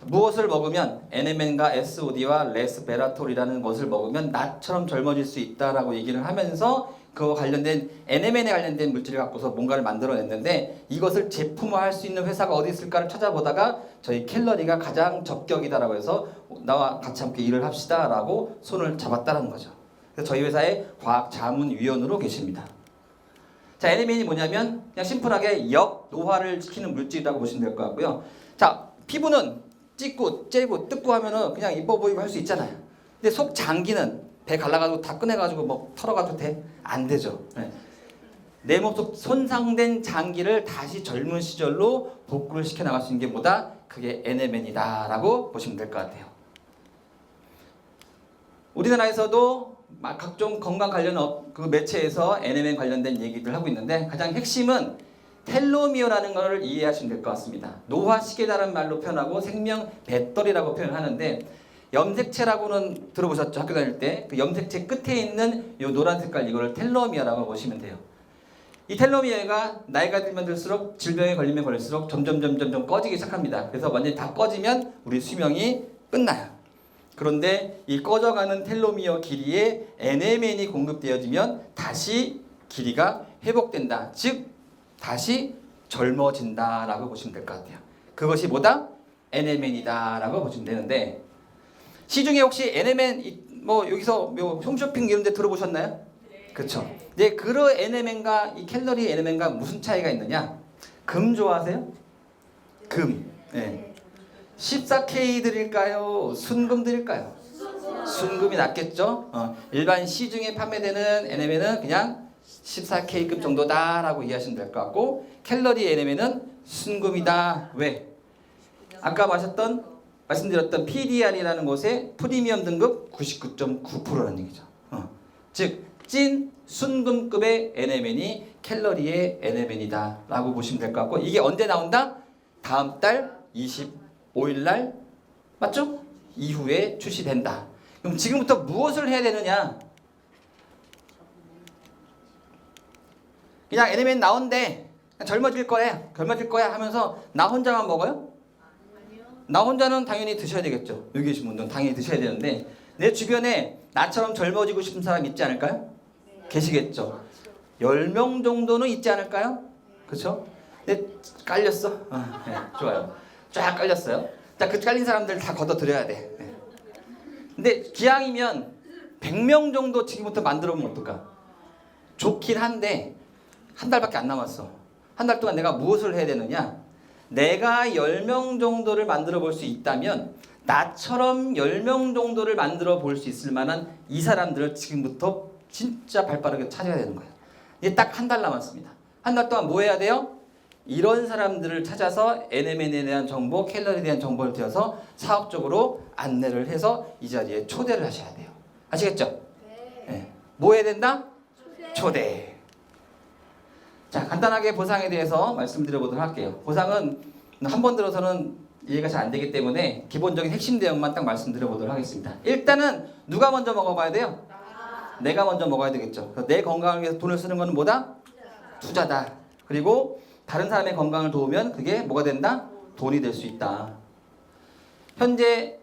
Speaker 1: 무엇을 먹으면 NMN과 SOD와 레스베라톨이라는 것을 먹으면 나처럼 젊어질 수 있다라고 얘기를 하면서 그와 관련된 NMN에 관련된 물질을 갖고서 뭔가를 만들어냈는데 이것을 제품화할 수 있는 회사가 어디 있을까를 찾아보다가 저희 켈러리가 가장 적격이다라고 해서 나와 같이 함께 일을 합시다라고 손을 잡았다는 거죠. 그래서 저희 회사의 과학자문위원으로 계십니다. 자, NMN이 뭐냐면 그냥 심플하게 역노화를 시키는 물질이라고 보시면 될 것 같고요. 자, 피부는 찢고 째고 뜯고 하면은 그냥 이뻐 보이고 할 수 있잖아요. 근데 속 장기는 배 갈라가지고 다 꺼내가지고 뭐 털어가지고 돼? 안 되죠. 네. 내 몸속 손상된 장기를 다시 젊은 시절로 복구를 시켜 나갈 수 있는 게 뭐다? 그게 NMN이다라고 보시면 될 것 같아요. 우리나라에서도 각종 건강 관련 그 매체에서 NMN 관련된 얘기들 하고 있는데 가장 핵심은 텔로미어라는 것을 이해하시면 될 것 같습니다. 노화시계라는 말로 표현하고 생명 배터리라고 표현하는데 염색체라고는 들어보셨죠? 학교 다닐 때 그 염색체 끝에 있는 이 노란 색깔 이거를 텔로미어라고 보시면 돼요. 이 텔로미어가 나이가 들면 들수록 질병에 걸리면 걸릴수록 점점 꺼지기 시작합니다. 그래서 완전히 다 꺼지면 우리 수명이 끝나요. 그런데 이 꺼져가는 텔로미어 길이에 NMN이 공급되어지면 다시 길이가 회복된다. 즉 다시 젊어진다라고 보시면 될 것 같아요. 그것이 뭐다? NMN이다라고 보시면 되는데 시중에 혹시 NMN 뭐 여기서 뭐 홈쇼핑 이런 데 들어보셨나요? 그렇죠. 네, 그런 NMN과 이 캘로리 NMN과 무슨 차이가 있느냐? 금 좋아하세요? 금. 네. 14K 드릴까요? 순금 드릴까요? 순금이 낫겠죠? 일반 시중에 판매되는 NMN은 그냥 14K급 정도다라고 이해하시면 될 것 같고 캘로리 NMN은 순금이다. 왜? 아까 말씀드렸던 PDR이라는 곳의 프리미엄 등급 99.9%라는 얘기죠. 즉 찐 순금급의 NMN이 캘로리의 NMN이다 라고 보시면 될 것 같고 이게 언제 나온다? 다음 달 25일 날 맞죠? 이후에 출시된다. 그럼 지금부터 무엇을 해야 되느냐? 그냥 NMN 나온대 젊어질 거야 하면서 나 혼자만 먹어요? 나 혼자는 당연히 드셔야 되겠죠. 여기 계신 분들은 당연히 드셔야 되는데 내 주변에 나처럼 젊어지고 싶은 사람 있지 않을까요? 계시겠죠. 10명 정도는 있지 않을까요? 그렇죠? 네, 깔렸어? 네, 좋아요. 쫙 깔렸어요. 자, 그 깔린 사람들 다 걷어들여야 돼. 네. 근데 기왕이면 100명 정도 지금부터 만들어 보면 어떨까? 좋긴 한데 한 달밖에 안 남았어. 한 달 동안 내가 무엇을 해야 되느냐? 내가 10명 정도를 만들어 볼 수 있다면 나처럼 10명 정도를 만들어 볼 수 있을 만한 이 사람들을 지금부터 진짜 발빠르게 찾아야 되는 거예요. 이제 딱 한 달 남았습니다. 한 달 동안 뭐 해야 돼요? 이런 사람들을 찾아서 NMN에 대한 정보, 캘로리에 대한 정보를 드려서 사업적으로 안내를 해서 이 자리에 초대를 하셔야 돼요. 아시겠죠? 네. 뭐 해야 된다? 초대. 자, 간단하게 보상에 대해서 말씀드려보도록 할게요. 보상은 한 번 들어서는 이해가 잘 안 되기 때문에 기본적인 핵심 내용만 딱 말씀드려보도록 하겠습니다. 일단은 누가 먼저 먹어봐야 돼요? 내가 먼저 먹어야 되겠죠. 내 건강을 위해서 돈을 쓰는 건 뭐다? 투자다. 그리고 다른 사람의 건강을 도우면 그게 뭐가 된다? 돈이 될 수 있다. 현재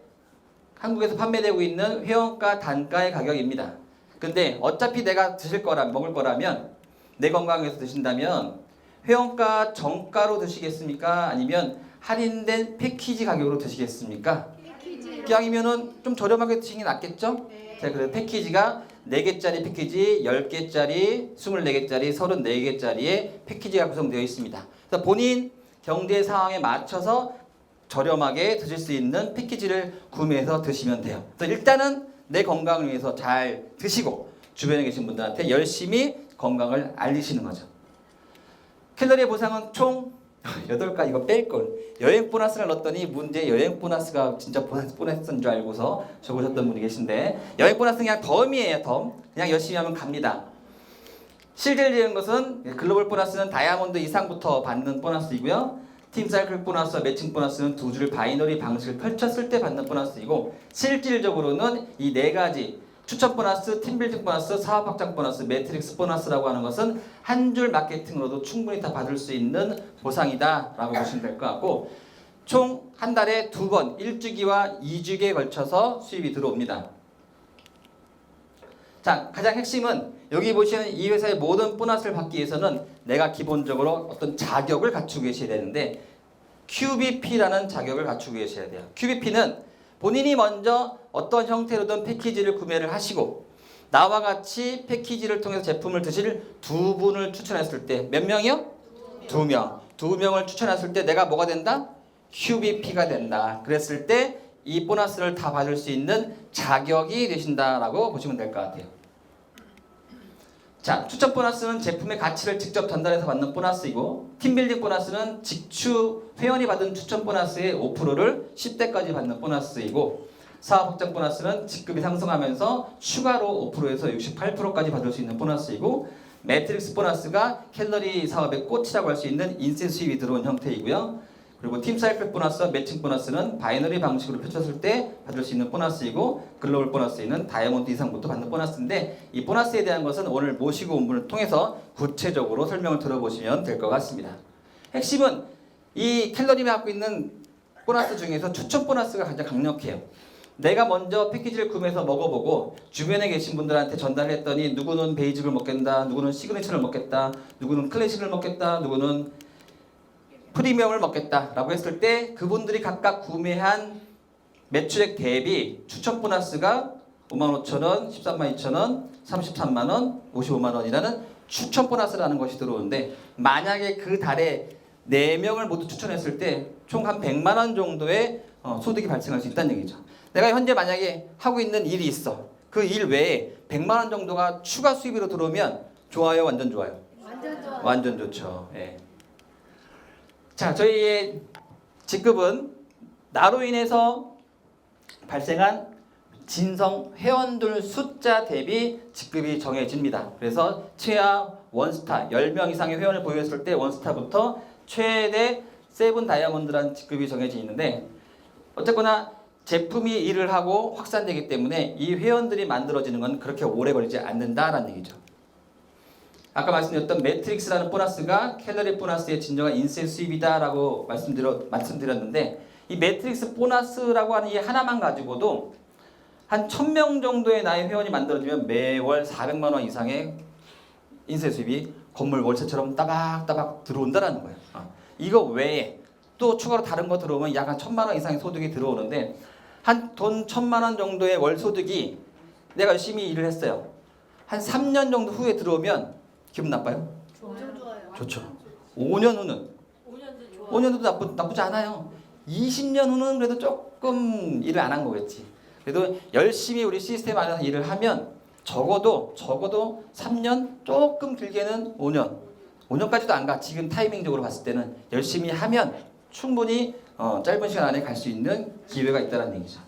Speaker 1: 한국에서 판매되고 있는 회원가 단가의 가격입니다. 근데 어차피 내가 먹을 거라면 내 건강을 위해서 드신다면 회원가 정가로 드시겠습니까? 아니면 할인된 패키지 가격으로 드시겠습니까? 기왕이면은 좀 저렴하게 드시는 게 낫겠죠? 자, 그래서 패키지가 4개짜리 패키지, 10개짜리, 24개짜리, 34개짜리의 패키지가 구성되어 있습니다. 그래서 본인 경제 상황에 맞춰서 저렴하게 드실 수 있는 패키지를 구매해서 드시면 돼요. 그래서 일단은 내 건강을 위해서 잘 드시고 주변에 계신 분들한테 열심히 건강을 알리시는 거죠. 캘로리 보상은 총 8가지. 이거 뺄걸. 여행 보너스를 넣었더니 문제 여행 보너스가 진짜 보너스인 줄 알고서 적으셨던 분이 계신데 여행 보너스는 그냥 덤이에요. 덤. 그냥 열심히 하면 갑니다. 실질적인 것은 글로벌 보너스는 다이아몬드 이상부터 받는 보너스이고요. 팀사이클 보너스와 매칭 보너스는 두 줄을 바이너리 방식을 펼쳤을 때 받는 보너스이고 실질적으로는 이 4가지 추천 보너스, 팀빌딩 보너스, 사업 확장 보너스, 매트릭스 보너스라고 하는 것은 한 줄 마케팅으로도 충분히 다 받을 수 있는 보상이다 라고 보시면 될 것 같고 총 한 달에 2번 1주기와 2주기에 걸쳐서 수입이 들어옵니다. 자, 가장 핵심은 여기 보시는 이 회사의 모든 보너스를 받기 위해서는 내가 기본적으로 어떤 자격을 갖추고 계셔야 되는데 QBP라는 자격을 갖추고 계셔야 돼요. QBP는 본인이 먼저 어떤 형태로든 패키지를 구매를 하시고 나와 같이 패키지를 통해서 제품을 드실 2분을 추천했을 때 몇 명이요? 2명. 2명을 추천했을 때 내가 뭐가 된다? QBP가 된다. 그랬을 때 이 보너스를 다 받을 수 있는 자격이 되신다라고 보시면 될 것 같아요. 자, 추천 보너스는 제품의 가치를 직접 전달해서 받는 보너스이고 팀빌딩 보너스는 직추 회원이 받은 추천 보너스의 5%를 10대까지 받는 보너스이고 사업 확장 보너스는 직급이 상승하면서 추가로 5%에서 68%까지 받을 수 있는 보너스이고 매트릭스 보너스가 캘러리 사업의 꽃이라고 할 수 있는 인센 수입이 들어온 형태이고요. 그리고 팀 사이클 보너스와 매칭 보너스는 바이너리 방식으로 펼쳤을 때 받을 수 있는 보너스이고 글로벌 보너스에는 다이아몬드 이상부터 받는 보너스인데 이 보너스에 대한 것은 오늘 모시고 온 분을 통해서 구체적으로 설명을 들어보시면 될 것 같습니다. 핵심은 이 캘러리가 갖고 있는 보너스 중에서 추천 보너스가 가장 강력해요. 내가 먼저 패키지를 구매해서 먹어보고 주변에 계신 분들한테 전달했더니 누구는 베이직을 먹겠다, 누구는 시그니처를 먹겠다, 누구는 클래식을 먹겠다, 누구는 프리미엄을 먹겠다 라고 했을 때 그분들이 각각 구매한 매출액 대비 추천 보너스가 55,000원, 132,000원, 33만원, 55만원이라는 추천 보너스라는 것이 들어오는데 만약에 그 달에 4명을 모두 추천했을 때 총 한 100만원 정도의 소득이 발생할 수 있다는 얘기죠. 내가 현재 만약에 하고 있는 일이 있어. 그 일 외에 100만원 정도가 추가 수입으로 들어오면 좋아요, 완전 좋아요?
Speaker 10: 완전 좋아요.
Speaker 1: 완전 좋죠. 예. 자, 저희의 직급은 나로 인해서 발생한 진성 회원들 숫자 대비 직급이 정해집니다. 그래서 최하 원스타 10명 이상의 회원을 보유했을 때 원스타부터 최대 세븐 다이아몬드라는 직급이 정해져 있는데 어쨌거나 제품이 일을 하고 확산되기 때문에 이 회원들이 만들어지는 건 그렇게 오래 걸리지 않는다라는 얘기죠. 아까 말씀드렸던 매트릭스라는 보너스가 캘러리 보너스의 진정한 인센 수입이다라고 말씀드렸는데 이 매트릭스 보너스라고 하는 이 하나만 가지고도 한 1000명 정도의 나의 회원이 만들어지면 매월 400만 원 이상의 인센 수입이 건물 월세처럼 따박따박 들어온다라는 거예요. 이거 외에 또 추가로 다른 거 들어오면 약 한 1000만 원 이상의 소득이 들어오는데 한 돈 1000만 원 정도의 월 소득이 내가 열심히 일을 했어요. 한 3년 정도 후에 들어오면 기분 나빠요?
Speaker 10: 엄청 좋아요.
Speaker 1: 좋죠. 5년 후는
Speaker 10: 5년도 좋아요.
Speaker 1: 5년도 나쁘지 않아요. 20년 후는 그래도 조금 일을 안 한 거겠지. 그래도 열심히 우리 시스템 안에서 일을 하면 적어도 3년, 조금 길게는 5년. 5년까지도 안 가. 지금 타이밍적으로 봤을 때는 열심히 하면 충분히 짧은 시간 안에 갈 수 있는 기회가 있다는 얘기죠.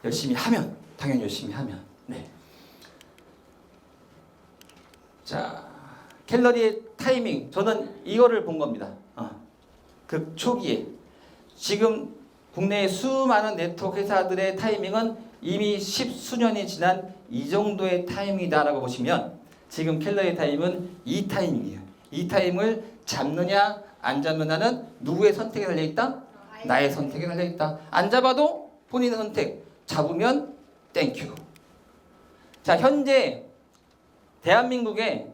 Speaker 1: 열심히 하면, 당연히 열심히 하면. 네. 자, 캘러리의 타이밍. 저는 이거를 본 겁니다. 그 초기에. 지금 국내의 수많은 네트워크 회사들의 타이밍은 이미 10수년이 지난 이 정도의 타이밍이다라고 보시면 지금 캘러리의 타임은 이 타이밍이에요. 이 타임을 잡느냐 안 잡느냐는 누구의 선택에 달려있다? 나의 선택에 달려있다. 안 잡아도 본인의 선택. 잡으면 땡큐. 자, 현재 대한민국에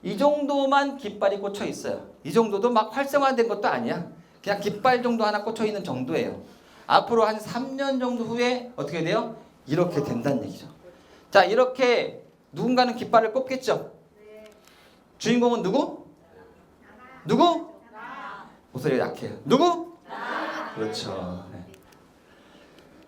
Speaker 1: 이 정도만 깃발이 꽂혀 있어요. 이 정도도 막 활성화된 것도 아니야. 그냥 깃발 정도 하나 꽂혀 있는 정도예요. 앞으로 한 3년 정도 후에 어떻게 돼요? 이렇게 된다는 얘기죠. 자, 이렇게 누군가는 깃발을 꼽겠죠. 주인공은 누구? 누구? 목소리가 약해요. 누구? 그렇죠. 네.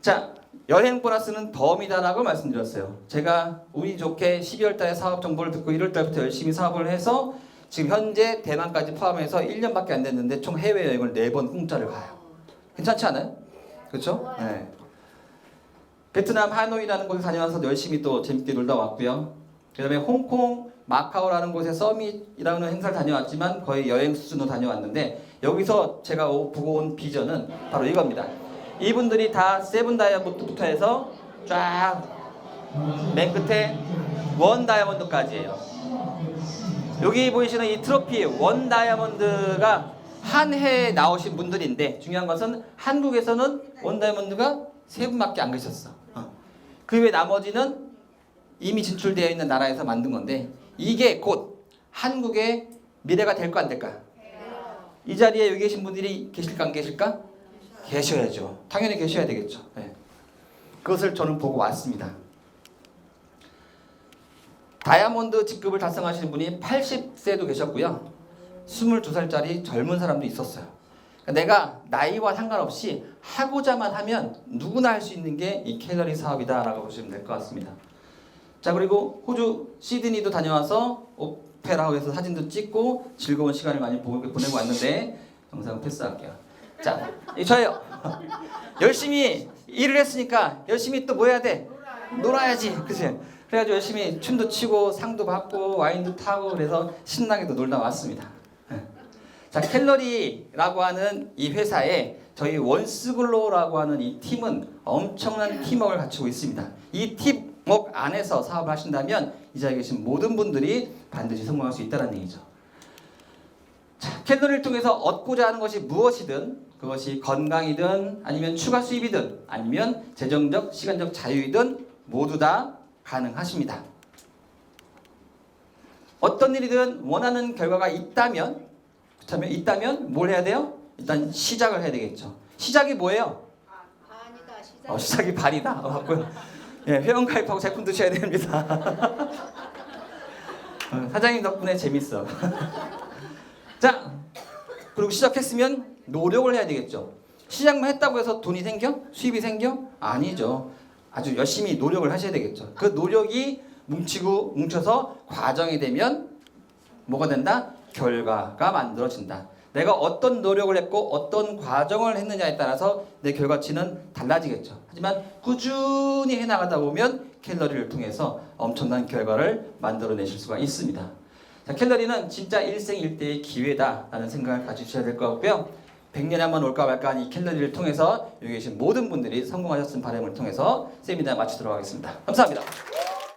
Speaker 1: 자, 여행 보너스는 덤이다라고 말씀드렸어요. 제가 운이 좋게 12월 달에 사업 정보를 듣고 1월 달부터 열심히 사업을 해서 지금 현재 대만까지 포함해서 1년밖에 안 됐는데 총 해외여행을 4번 공짜를 가요. 괜찮지 않아요? 그렇죠? 네. 베트남 하노이라는 곳에 다녀와서 열심히 또 재밌게 놀다 왔고요. 그 다음에 홍콩, 마카오라는 곳에 서밋이라는 행사를 다녀왔지만 거의 여행 수준으로 다녀왔는데 여기서 제가 보고 온 비전은 바로 이겁니다. 이분들이 다 세븐 다이아몬드부터 해서 쫙 맨 끝에 원 다이아몬드까지예요. 여기 보이시는 이 트로피 원 다이아몬드가 한 해에 나오신 분들인데 중요한 것은 한국에서는 원 다이아몬드가 3분밖에 안 계셨어. 그 외 나머지는 이미 진출되어 있는 나라에서 만든 건데 이게 곧 한국의 미래가 될까 안 될까? 이 자리에 여기 계신 분들이 계실까 안 계실까? 계셔야죠. 당연히 계셔야 되겠죠. 네. 그것을 저는 보고 왔습니다. 다이아몬드 직급을 달성하시는 분이 80세도 계셨고요. 22살짜리 젊은 사람도 있었어요. 그러니까 내가 나이와 상관없이 하고자만 하면 누구나 할 수 있는 게 이 캘러리 사업이다라고 보시면 될 것 같습니다. 자, 그리고 호주 시드니도 다녀와서 오페라 하우스에서 사진도 찍고 즐거운 시간을 많이 보내고 왔는데 영상 패스할게요. 자, 저예요. 열심히 일을 했으니까 열심히 또 뭐 해야 돼? 놀아야지. 그치? 그래가지고 열심히 춤도 추고 상도 받고 와인도 타고 그래서 신나게도 놀다 왔습니다. 자, 캘러리라고 하는 이 회사에 저희 원스글로우라고 하는 이 팀은 엄청난 팀워크를 갖추고 있습니다. 이 팀워크 안에서 사업을 하신다면 이 자리에 계신 모든 분들이 반드시 성공할 수 있다는 얘기죠. 자, 캘러리를 통해서 얻고자 하는 것이 무엇이든 그것이 건강이든 아니면 추가 수입이든 아니면 재정적, 시간적 자유이든 모두 다 가능하십니다. 어떤 일이든 원하는 결과가 있다면 뭘 해야 돼요? 일단 시작을 해야 되겠죠. 시작이 뭐예요?
Speaker 10: 아니다.
Speaker 1: 시작이 발이다. 맞고요. 예, 회원 가입하고 제품 드셔야 됩니다. 사장님 덕분에 재밌어. 자, 그리고 시작했으면 노력을 해야 되겠죠. 시작만 했다고 해서 돈이 생겨? 수입이 생겨? 아니죠. 아주 열심히 노력을 하셔야 되겠죠. 그 노력이 뭉쳐서 과정이 되면 뭐가 된다? 결과가 만들어진다. 내가 어떤 노력을 했고 어떤 과정을 했느냐에 따라서 내 결과치는 달라지겠죠. 하지만 꾸준히 해나가다 보면 캘러리를 통해서 엄청난 결과를 만들어내실 수가 있습니다. 자, 캘러리는 진짜 일생일대의 기회다라는 생각을 가지셔야 될 것 같고요. 100년에 한 번 올까 말까 하는 이 캘러리를 통해서 여기 계신 모든 분들이 성공하셨으면 바람을 통해서 세미나 마치도록 하겠습니다. 감사합니다.